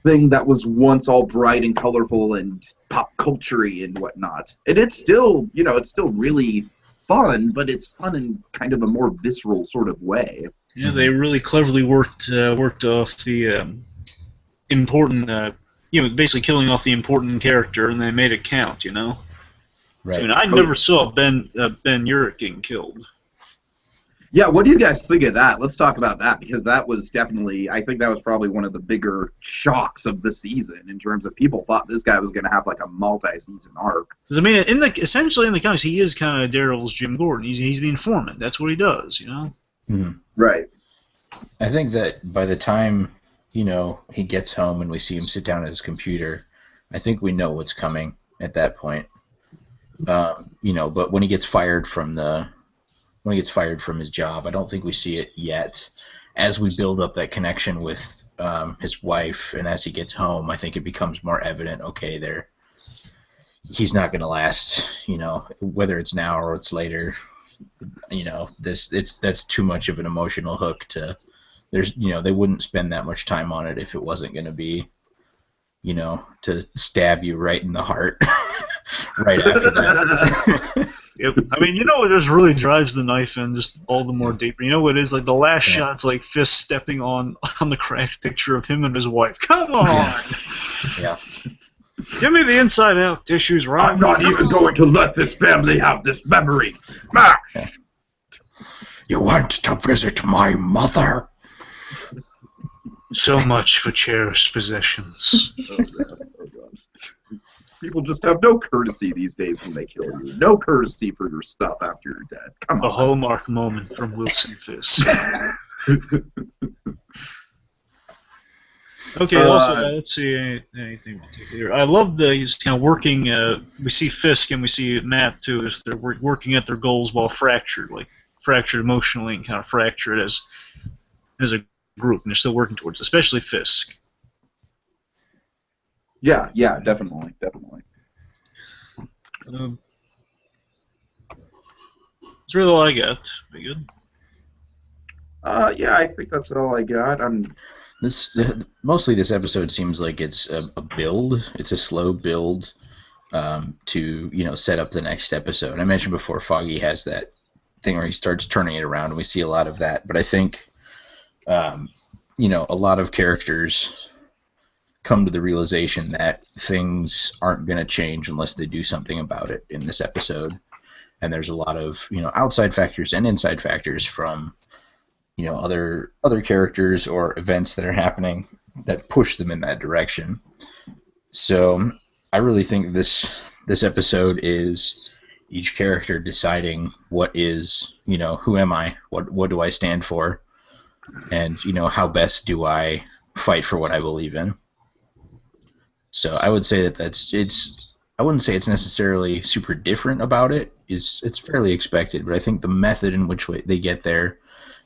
thing that was once all bright and colorful and pop culture-y and whatnot. And it's still, it's still really fun, but it's fun in kind of a more visceral sort of way. Yeah, they really cleverly worked off the important, basically killing off the important character, and they made it count, Right. I never saw Ben Urich getting killed. Yeah, what do you guys think of that? Let's talk about that, because that was definitely, I think that was probably one of the bigger shocks of the season in terms of people thought this guy was going to have like a multi-season arc. Because, essentially in the comics, he is kind of Daredevil's Jim Gordon. He's the informant. That's what he does, Mm-hmm. Right. I think that by the time, he gets home and we see him sit down at his computer, I think we know what's coming at that point. But when he gets fired from his job, I don't think we see it yet. As we build up that connection with his wife, and as he gets home, I think it becomes more evident. Okay, he's not going to last. Whether it's now or it's later. That's too much of an emotional hook to. They wouldn't spend that much time on it if it wasn't going to be, to stab you right in the heart right after that. Yep. What just really drives the knife in just all the more deeper? What it is? Like the last shot's like Fist stepping on the cracked picture of him and his wife. Come on! Yeah. Give me the inside-out tissues, right? I'm not even going to let this family have this memory. Yeah. You want to visit my mother? So much for cherished possessions. Oh, God. People just have no courtesy these days when they kill you. No courtesy for your stuff after you're dead. Come on. A hallmark moment from Wilson Fisk. Okay, also, let's see anything particular. I love he's kind of working, we see Fisk and we see Matt too, as they're working at their goals while fractured emotionally and kind of fractured as a group, and they're still working towards it, especially Fisk. Yeah, definitely. That's really all I got. Pretty good. Yeah, I think that's all I got. Mostly this episode seems like it's a build. It's a slow build to set up the next episode. I mentioned before, Foggy has that thing where he starts turning it around, and we see a lot of that. But I think a lot of characters come to the realization that things aren't going to change unless they do something about it in this episode. And there's a lot of outside factors and inside factors from other characters or events that are happening that push them in that direction. So I really think this episode is each character deciding what is, who am I, what do I stand for, and how best do I fight for what I believe in. So I would say I wouldn't say it's necessarily super different about it. It's fairly expected, but I think the method in which they get there,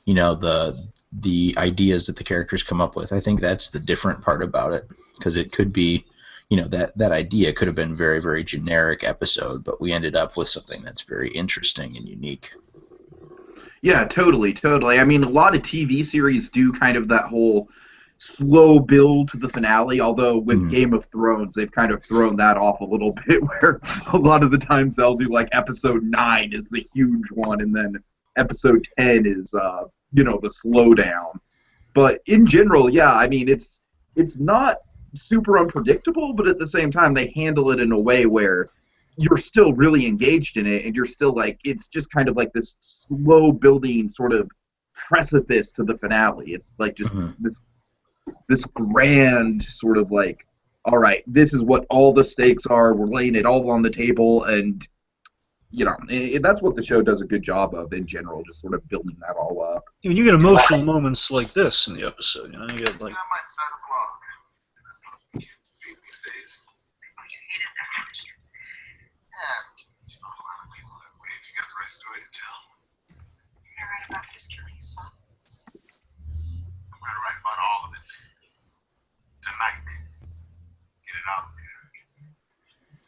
the ideas that the characters come up with, I think that's the different part about it, because it could be, that idea could have been very, very generic episode, but we ended up with something that's very interesting and unique. Yeah, totally. I mean, a lot of TV series do kind of that whole slow build to the finale, although with Game of Thrones, they've kind of thrown that off a little bit, where a lot of the times they'll do like episode 9 is the huge one, and then episode 10 is, the slowdown. But in general, yeah, I mean, it's not super unpredictable, but at the same time, they handle it in a way where you're still really engaged in it, and you're still like, it's just kind of like this slow building sort of precipice to the finale. It's like just this grand sort of like, all right, this is what all the stakes are, we're laying it all on the table, and that's what the show does a good job of in general, just sort of building that all up. You get emotional moments like this in the episode, you get like...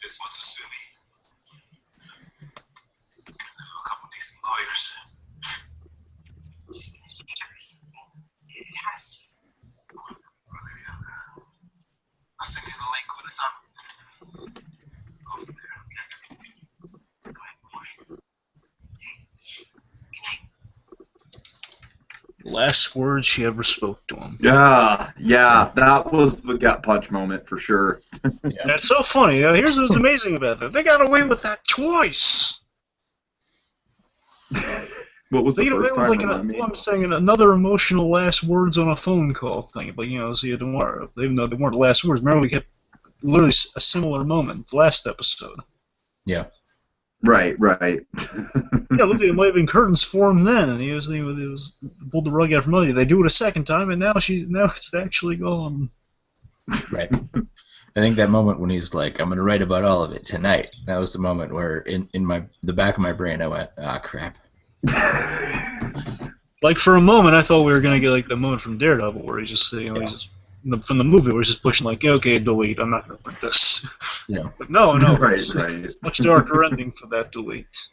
This one's a silly. There's a couple decent lawyers. It has to. I'll send you the link when it's up. Go from there, okay? Go ahead, boy. Good night. Last words she ever spoke to him. Yeah, that was the gut punch moment for sure. Yeah. That's so funny. Here's what's amazing about that. They got away with that twice. What was they the get first away with time? I'm saying another emotional last words on a phone call thing. But so you don't worry. Even though they weren't last words, remember we kept literally a similar moment last episode. Yeah. Right. Yeah, look, it might have been curtains for him then, and he was pulled the rug out from under you. They do it a second time, and now it's actually gone. Right. I think that moment when he's like, "I'm going to write about all of it tonight." That was the moment where, in the back of my brain, I went, "Ah, crap." Like for a moment, I thought we were going to get like the moment from Daredevil, where he's just he's just from the movie, where he's just pushing like, "Okay, delete. I'm not going to print this." Yeah. But no, Right. It's much darker ending for that delete.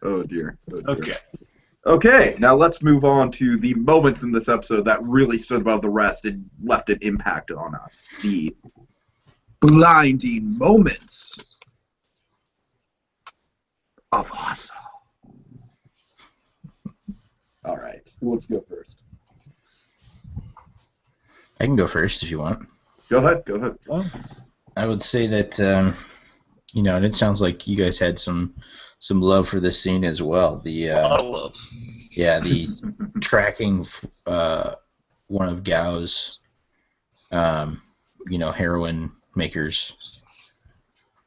Oh dear. Okay, now let's move on to the moments in this episode that really stood above the rest and left an impact on us. The blinding moments of awesome. All right, who wants to go first? I can go first if you want. Go ahead. I would say that, and it sounds like you guys had some love for this scene as well. The a lot of love. Yeah, the tracking one of Gao's, heroin makers,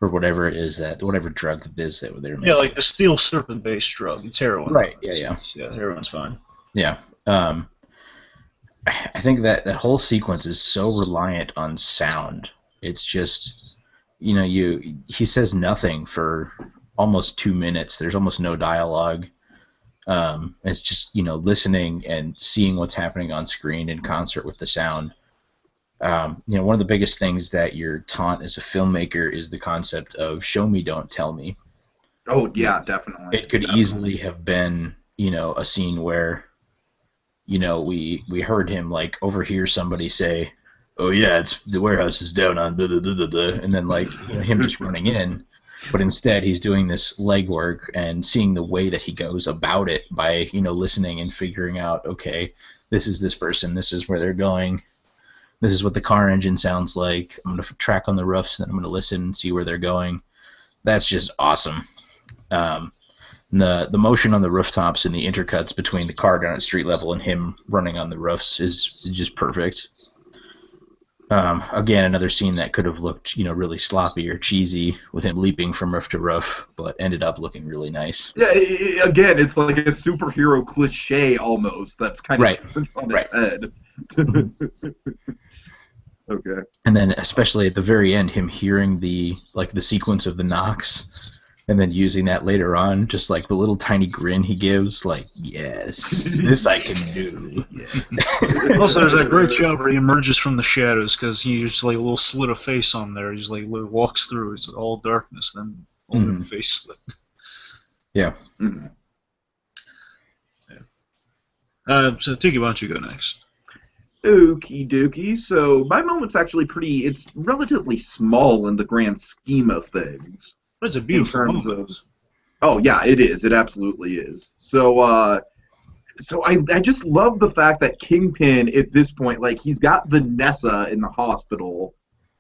or whatever it is whatever drug it is that they're making. Yeah, like the steel serpent-based drug. It's heroin. Right. Yeah. Yeah, heroin's fine. Yeah. I think that whole sequence is so reliant on sound. It's just, he says nothing for almost 2 minutes. There's almost no dialogue. It's just, listening and seeing what's happening on screen in concert with the sound. One of the biggest things that you're taught as a filmmaker is the concept of show me, don't tell me. Oh, yeah, definitely. It could easily have been, a scene where, we heard him, like, overhear somebody say, oh yeah, it's the warehouse is down on blah, blah, blah, blah, blah. And then like him just running in, but instead he's doing this legwork and seeing the way that he goes about it by listening and figuring out, okay, this is this person, this is where they're going, this is what the car engine sounds like. I'm gonna track on the roofs, then I'm gonna listen and see where they're going. That's just awesome. The motion on the rooftops and the intercuts between the car down at street level and him running on the roofs is just perfect. Again, another scene that could have looked, really sloppy or cheesy with him leaping from roof to roof, but ended up looking really nice. Yeah, again, it's like a superhero cliche almost. That's kind of right. on its head. Okay. And then, especially at the very end, him hearing the sequence of the knocks. And then using that later on, just like the little tiny grin he gives, like, yes, this I can do. Also, there's that great shot where he emerges from the shadows, because he just like a little slit of face on there. He's like walks through. It's all darkness, then only the face slit. Yeah. Mm-hmm. So Tiki, why don't you go next? Okie dokie. So my moment's actually it's relatively small in the grand scheme of things. But it's a beautiful moment. Oh yeah, it is. It absolutely is. So I just love the fact that Kingpin at this point, like, he's got Vanessa in the hospital,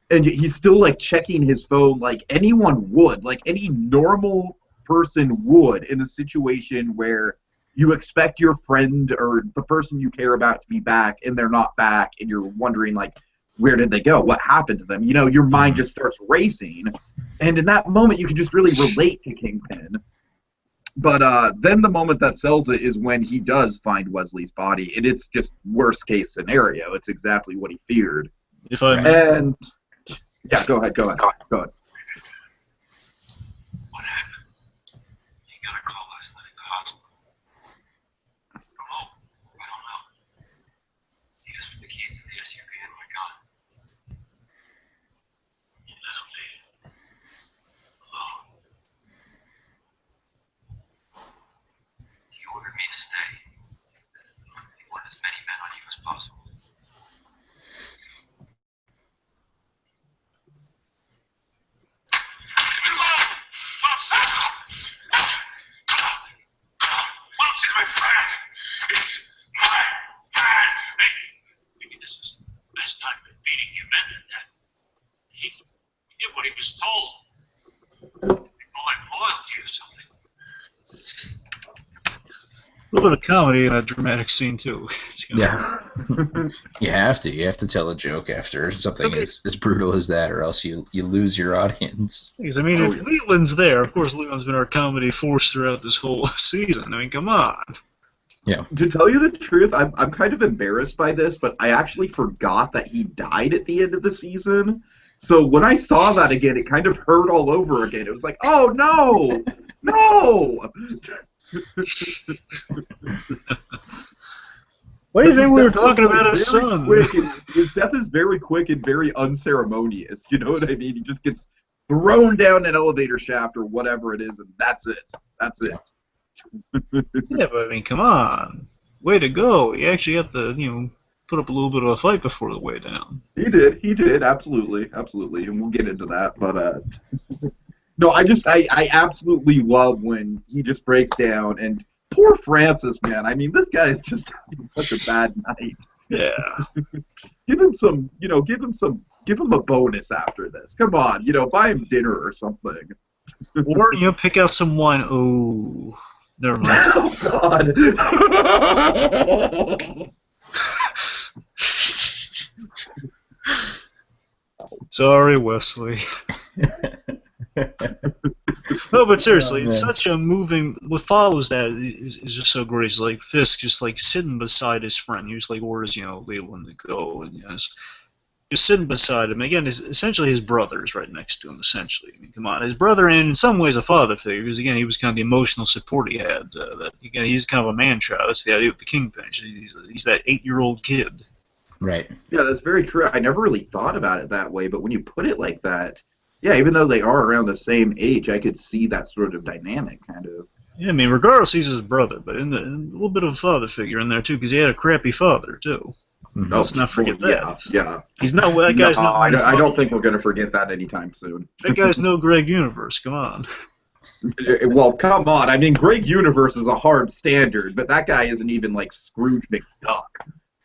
and he's still like checking his phone like anyone would, like any normal person would in a situation where you expect your friend or the person you care about to be back, and they're not back, and you're wondering, like, where did they go? What happened to them? Your mind just starts racing. And in that moment, you can just really relate to Kingpin. But then the moment that sells it is when he does find Wesley's body, and it's just worst case scenario. It's exactly what he feared. If I may. And yeah, go ahead. What happened? You got a call last night at the hospital. From home. I don't know. He asked for the keys to the SUV and my gun. You let him leave. Alone. He ordered me to stay. He wanted as many men on you as possible. Was told. Like loyalty or something. A little bit of comedy in a dramatic scene too. Yeah. You have to tell a joke after something as brutal as that, or else you lose your audience. Because, I mean, if Leland's there, of course Leland's been our comedy force throughout this whole season. I mean, come on. Yeah. To tell you the truth, I'm kind of embarrassed by this, but I actually forgot that he died at the end of the season. So when I saw that again, it kind of hurt all over again. It was like, oh no, no. What do you think we were talking about his son? His death is very quick and very unceremonious. You know what I mean? He just gets thrown down an elevator shaft or whatever it is, and that's it. That's it. Yeah, but I mean, come on. Way to go. He actually got the, put up a little bit of a fight before the way down. He did, absolutely, and we'll get into that. But no, I absolutely love when he just breaks down, and poor Francis, man. I mean, this guy is just having such a bad night. Yeah. Give him a bonus after this. Come on, buy him dinner or something. Or pick out some wine. Oh, never mind. Oh God. Sorry, Wesley. No, but seriously, it's such a moving. What follows that is just so great. It's like Fisk just like sitting beside his friend. He just like orders Leland to go, and just sitting beside him. Again, essentially his brother is right next to him. Essentially, I mean, come on, his brother, and in some ways a father figure, because again, he was kind of the emotional support he had. That again, he's kind of a man child. That's the idea with the Kingpin. He's that 8-year-old kid. Right. Yeah, that's very true. I never really thought about it that way, but when you put it like that, yeah, even though they are around the same age, I could see that sort of dynamic, kind of. Yeah, I mean, regardless, he's his brother, but in a little bit of a father figure in there, too, because he had a crappy father, too. Mhm. Let's not forget that. Yeah. He's not. That guy's No, not. I don't think we're going to forget that anytime soon. That guy's no Greg Universe. Come on. Well, come on. I mean, Greg Universe is a hard standard, but that guy isn't even like Scrooge McDuck.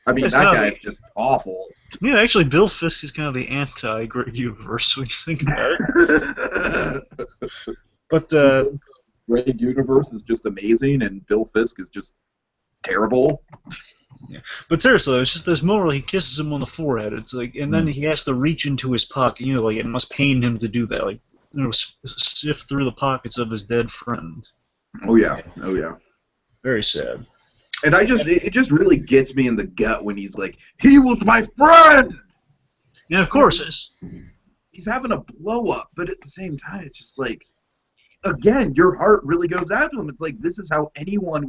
I mean, that guy's just awful. Yeah, actually, Bill Fisk is kind of the anti-Greg Universe when you think about it. But Greg Universe is just amazing, and Bill Fisk is just terrible. Yeah. But seriously, it's just this moment where he kisses him on the forehead. It's like, and then he has to reach into his pocket. You know, like it must pain him to do that. Like, you know, sift through the pockets of his dead friend. Oh yeah. Very sad. And it just really gets me in the gut when he's like, he was my friend! And of course, he's having a blow up, but at the same time, it's just like, again, your heart really goes out to him. It's like, this isn't how anyone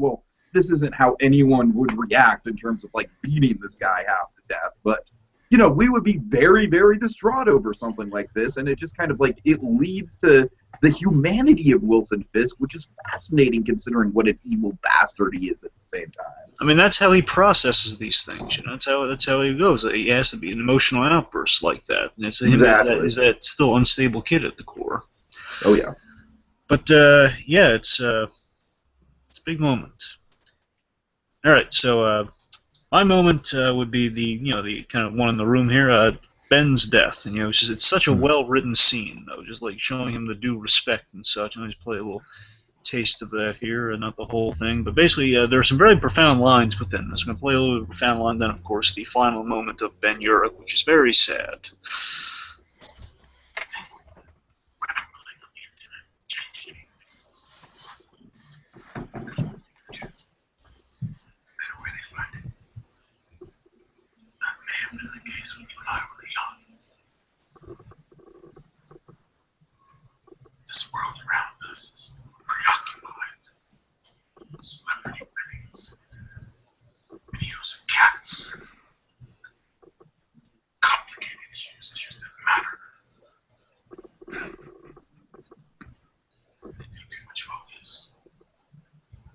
would react in terms of like beating this guy half to death. But, you know, we would be very, very distraught over something like this, and it just kind of like, it leads to the humanity of Wilson Fisk, which is fascinating considering what an evil bastard he is at the same time. I mean, that's how he processes these things. You know, that's how he goes. He has to be an emotional outburst like that. And it's him is that still unstable kid at the core. Oh yeah. But yeah, it's a big moment. All right, so my moment would be the kind of one in the room here. Ben's death, and you know, it's such a well-written scene, though, just like showing him the due respect and such. I'll just play a little taste of that here, and not the whole thing, but basically there are some very profound lines within this. I'm going to play a little profound line, then of course the final moment of Ben Urich, which is very sad. This world around us is preoccupied with celebrity weddings, videos of cats, complicated issues that matter. They take too much focus.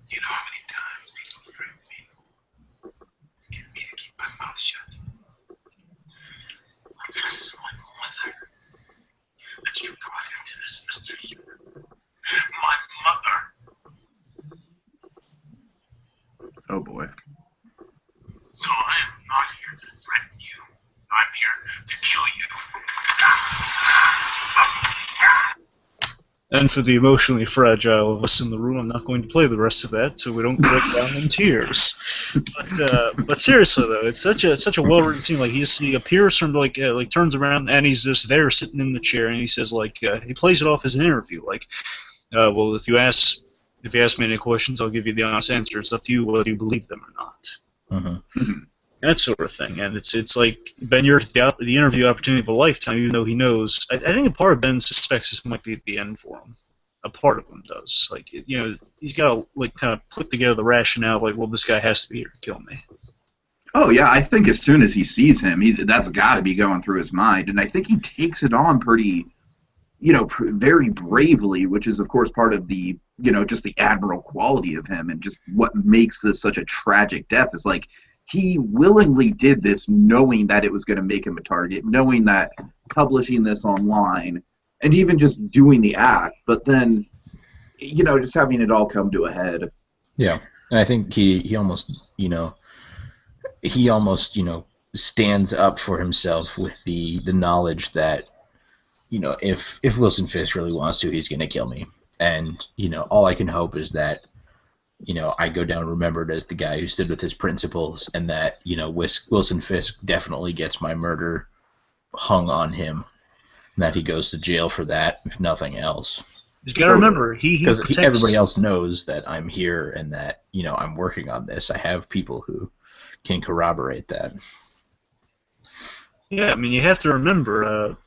You know how many times people threaten me, get me to keep my mouth shut. Like this is my mother that you brought into this mystery. My mother. Oh boy. So I am not here to threaten you. I'm here to kill you. And for the emotionally fragile of us in the room, I'm not going to play the rest of that, so we don't break down in tears. But seriously though, it's such a well-written scene. Like he appears from like turns around and he's just there sitting in the chair, and he says like he plays it off as an interview. Like, well, if you ask me any questions, I'll give you the honest answer. It's up to you whether you believe them or not. Mm-hmm. That sort of thing, and it's like Ben Urich, the interview opportunity of a lifetime, even though he knows. I think a part of Ben suspects this might be the end for him. A part of him does. Like, you know, he's got to like kind of put together the rationale. Like, well, this guy has to be here to kill me. Oh yeah, I think as soon as he sees him, that's got to be going through his mind, and I think he takes it on pretty, you know, very bravely, which is of course part of the, you know, just the admirable quality of him, and just what makes this such a tragic death is like. He willingly did this knowing that it was going to make him a target, knowing that publishing this online, and even just doing the act, but then, you know, just having it all come to a head. Yeah, and I think he almost, you know, stands up for himself with the knowledge that, you know, if Wilson Fisk really wants to, he's going to kill me. And, you know, all I can hope is that, you know, I go down remembered as the guy who stood with his principles, and that, you know, Wilson Fisk definitely gets my murder hung on him, and that he goes to jail for that, if nothing else. You got to remember, because everybody else knows that I'm here and that, you know, I'm working on this. I have people who can corroborate that. Yeah, I mean, you have to remember,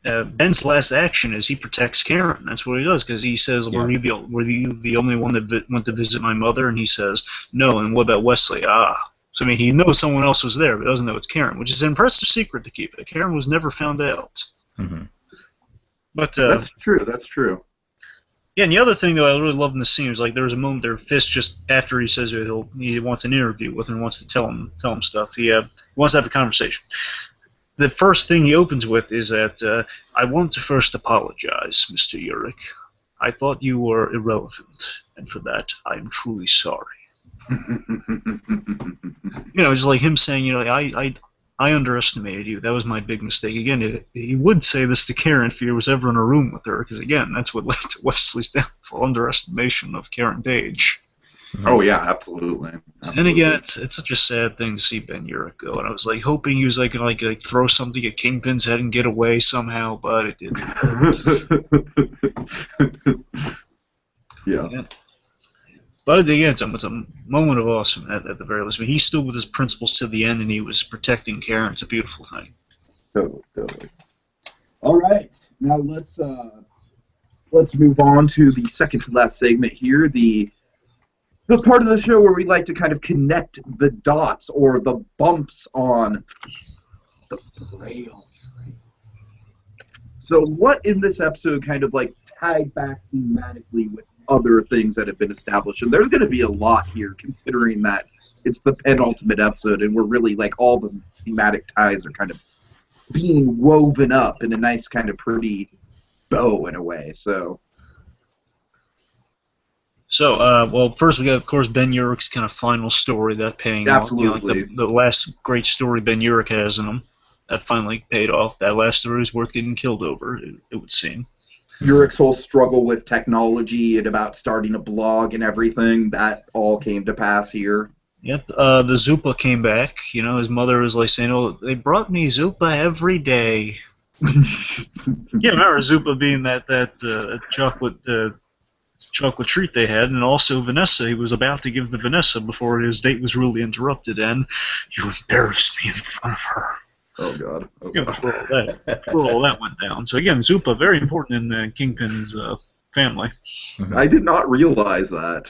Ben's last action is he protects Karen. That's what he does, because he says, were you the only one that went to visit my mother? And he says, no, and what about Wesley? Ah. So, I mean, he knows someone else was there, but doesn't know it's Karen, which is an impressive secret to keep. Karen was never found out. Mm-hmm. But that's true. Yeah, and the other thing, though, I really love in the scene is like there was a moment there, Fisk just after he says he wants an interview with him, wants to tell him stuff. He wants to have a conversation. The first thing he opens with is that I want to first apologize, Mr. Urich. I thought you were irrelevant, and for that I am truly sorry. Just like him saying, I underestimated you. That was my big mistake. Again, he would say this to Karen if he was ever in a room with her, because again, that's what led to Wesley's downfall: underestimation of Karen Page. Oh yeah, absolutely. And again, it's such a sad thing to see Ben Urich go. And I was like hoping he was gonna throw something at Kingpin's head and get away somehow, but it didn't. Yeah. But again, it's a moment of awesome at the very least. I mean, he stood with his principles to the end, and he was protecting Karen. It's a beautiful thing. Totally. All right, now let's move on to the second to last segment here, the part of the show where we like to kind of connect the dots or the bumps on the braille. So what in this episode kind of tied back thematically with other things that have been established? And there's going to be a lot here, considering that it's the penultimate episode, and we're really all the thematic ties are kind of being woven up in a nice kind of pretty bow in a way. So first we got, of course, Ben Urich's kind of final story that paying absolutely off. The last great story Ben Urich has in him that finally paid off. That last story is worth getting killed over, it would seem. Urich's whole struggle with technology and about starting a blog and everything, that all came to pass here. Yep, the Zupa came back. His mother was saying, "Oh, they brought me Zupa every day." Yeah, remember Zupa being that chocolate treat they had, and also Vanessa. He was about to give the Vanessa before his date was really interrupted, and you embarrassed me in front of her. Oh God! All that went down. So again, Zupa very important in Kingpin's family. I did not realize that.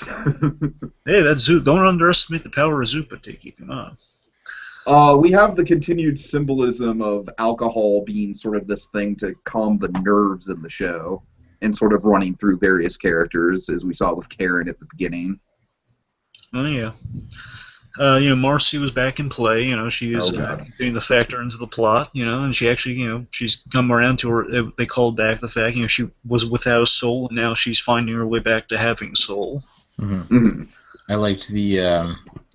Hey, that's Zupa. Don't underestimate the power of Zupa, Tiki. Come on. We have the continued symbolism of alcohol being sort of this thing to calm the nerves in the show, and sort of running through various characters, as we saw with Karen at the beginning. Oh yeah. Marcy was back in play. She is being the factor into the plot. And she actually, she's come around to her. They called back the fact, she was without a soul, and now she's finding her way back to having a soul. Mm-hmm. Mm-hmm. I liked the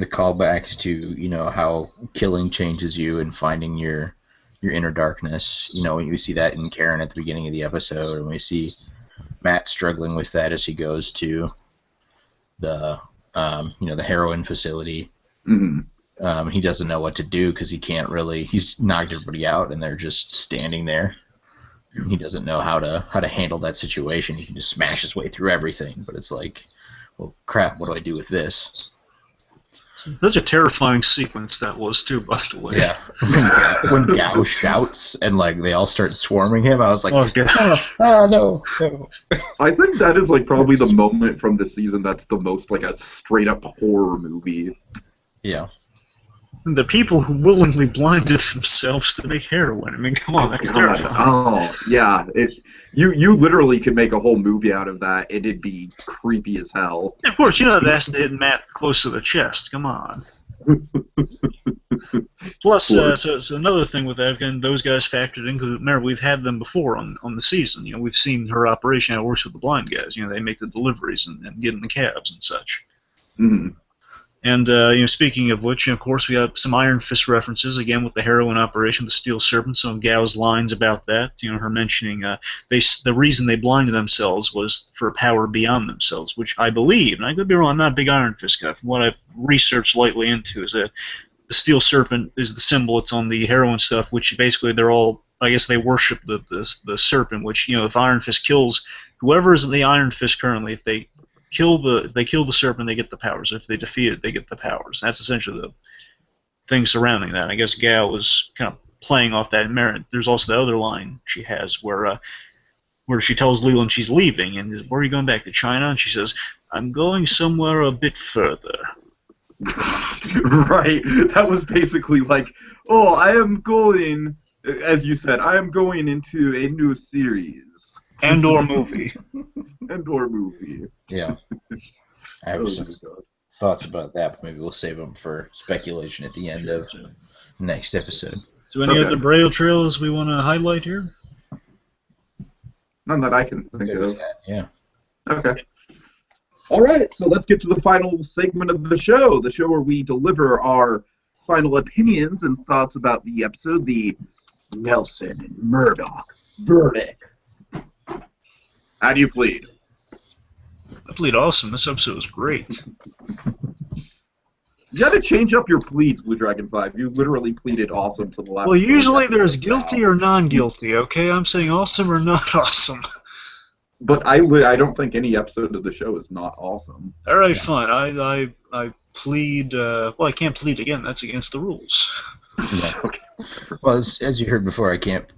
callbacks to how killing changes you and finding your inner darkness. We see that in Karen at the beginning of the episode, and we see Matt struggling with that as he goes to the the heroin facility. Mm-hmm. He doesn't know what to do because he can't really. He's knocked everybody out, and they're just standing there. He doesn't know how to handle that situation. He can just smash his way through everything, but it's well, crap. What do I do with this? Such a terrifying sequence that was too, by the way. Yeah. When Gao shouts and they all start swarming him, I was like, oh, no. I think that is probably the moment from this season that's the most a straight up horror movie. Yeah. The people who willingly blinded themselves to make heroin. I mean, come on, that's terrifying. Oh, yeah. You literally could make a whole movie out of that. It'd be creepy as hell. Of course, that has to hit Matt close to the chest. Come on. Plus, so another thing with that, again, those guys factored in, because remember, we've had them before on the season. We've seen her operation, how it works with the blind guys. They make the deliveries and get in the cabs and such. Mm-hmm. And, speaking of which, of course, we have some Iron Fist references, again, with the heroin operation, the Steel Serpent, some of Gao's lines about that, her mentioning the reason they blinded themselves was for a power beyond themselves, which I believe, and I could be wrong, I'm not a big Iron Fist guy, from what I've researched lightly into, is that the Steel Serpent is the symbol, it's on the heroin stuff, which basically they're all, I guess they worship the serpent, which, if Iron Fist kills whoever is the Iron Fist currently, if they kill the serpent, they get the powers. If they defeat it, they get the powers. That's essentially the thing surrounding that. I guess Gao was kind of playing off that merit. There's also the other line she has where she tells Leland she's leaving, and where are you going back, to China? And she says, I'm going somewhere a bit further. Right. That was basically I am going, as you said, I am going into a new series. And/or movie. And/or movie. Yeah. I have some thoughts about that, but maybe we'll save them for speculation at the end of the next episode. So any other Braille trailers we want to highlight here? None that I can think of. Yeah. Okay. All right, so let's get to the final segment of the show where we deliver our final opinions and thoughts about the episode, the Nelson and Murdoch verdict. How do you plead? I plead awesome. This episode was great. You got to change up your pleads, BlueDragonFive. You literally pleaded awesome to the last. Well, usually there's guilty or non-guilty, okay? I'm saying awesome or not awesome. But I don't think any episode of the show is not awesome. All right, fine. I plead. Well, I can't plead again. That's against the rules. Yeah. Okay. Well, as you heard before, I can't,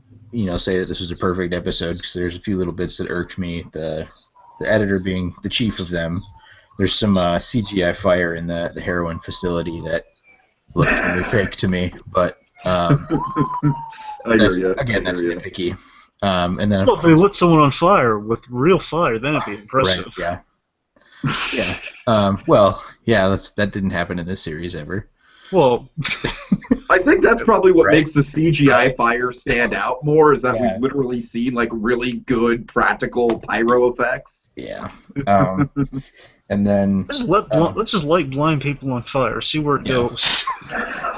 say that this was a perfect episode because there's a few little bits that irked me. The editor being the chief of them. There's some CGI fire in the heroin facility that looked very fake to me, but again, that's nitpicky. And then, well, if they lit someone on fire with real fire, then it'd be impressive. Right, yeah. That didn't happen in this series ever. Well, I think that's probably what makes the CGI fire stand out more, is that we've literally seen like really good practical pyro effects. Yeah. And then let's just light blind people on fire, see where it goes.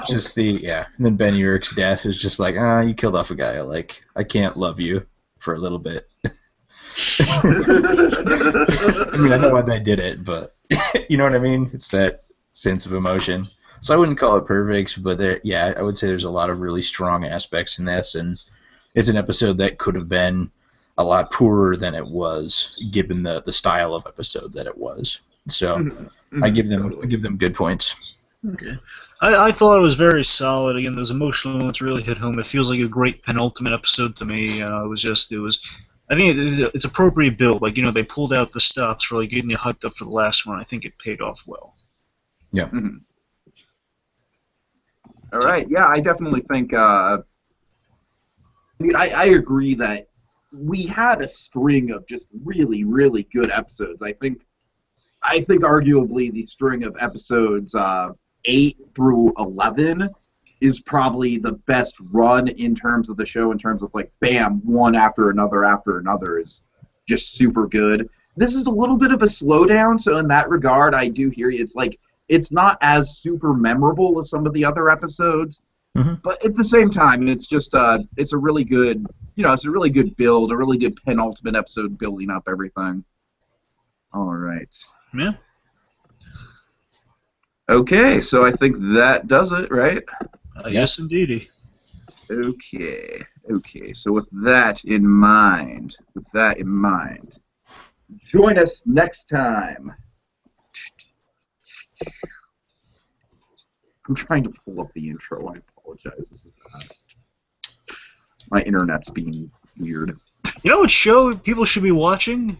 Just and then Ben Urich's death is just like, you killed off a guy. Like, I can't love you for a little bit. I mean, I know why they did it, but you know what I mean? It's that sense of emotion. So I wouldn't call it perfect, but I would say there's a lot of really strong aspects in this, and it's an episode that could have been a lot poorer than it was, given the style of episode that it was. So I give them good points. Okay, I thought it was very solid. Again, those emotional moments really hit home. It feels like a great penultimate episode to me. I think it's appropriate build. Like, they pulled out the stops for like getting you hyped up for the last one. I think it paid off well. Yeah. Mm-hmm. All right. Yeah, I definitely think. I agree that we had a string of just really, really good episodes. I think arguably the string of episodes 8 through 11 is probably the best run in terms of the show, in terms of like, bam, one after another is just super good. This is a little bit of a slowdown, so in that regard, I do hear you. It's like, it's not as super memorable as some of the other episodes, but at the same time, it's just it's a really good, it's a really good build, a really good penultimate episode building up everything. All right. Yeah. Okay, so I think that does it, right? Yes, indeedy. Okay. So with that in mind, join us next time. I'm trying to pull up the intro. I apologize. This is bad. My internet's being weird. You know what show people should be watching?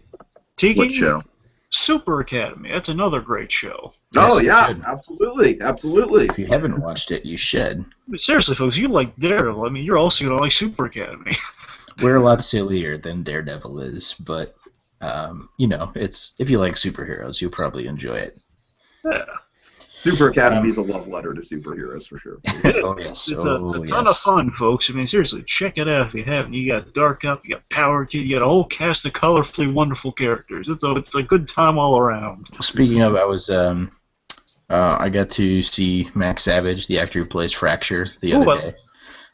Tiki? What show? Super Academy. That's another great show. Oh, yeah, absolutely. If you haven't watched it, you should. I mean, seriously, folks, you like Daredevil. I mean, you're also going to like Super Academy. We're a lot sillier than Daredevil is, but, it's if you like superheroes, you'll probably enjoy it. Yeah. Super Academy is a love letter to superheroes, for sure. Oh, yes. It's a ton of fun, folks. I mean, seriously, check it out if you haven't. You got Dark Up, you got Power Kid, you got a whole cast of colorfully wonderful characters. It's a good time all around. Speaking of, I was I got to see Max Savage, the actor who plays Fracture, the other day.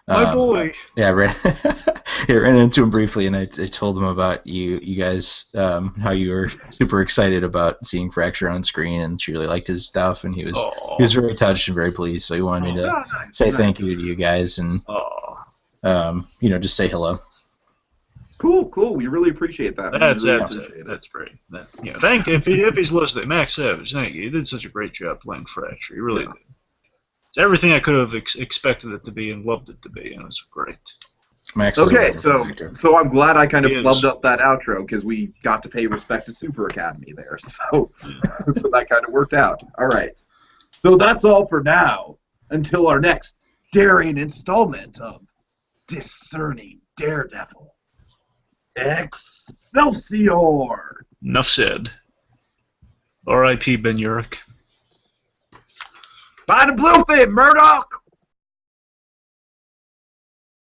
My boy. Yeah, I ran into him briefly, and I told him about you guys, how you were super excited about seeing Fracture on screen, and she really liked his stuff, and he was very touched and very pleased. So he wanted me to say thank you to you guys, and just say hello. Cool. We really appreciate that. That's great. Thank you if he's listening, Max Savage. Thank you. You did such a great job playing Fracture. You really did. It's everything I could have expected it to be and loved it to be, and it was great. Max so I'm glad I kind of flubbed up that outro, because we got to pay respect to Super Academy there, so that kind of worked out. All right. So that's all for now, until our next daring installment of Discerning Daredevil. Excelsior! Enough said. R.I.P. Ben Urich. By the Bluefin, Murdoch!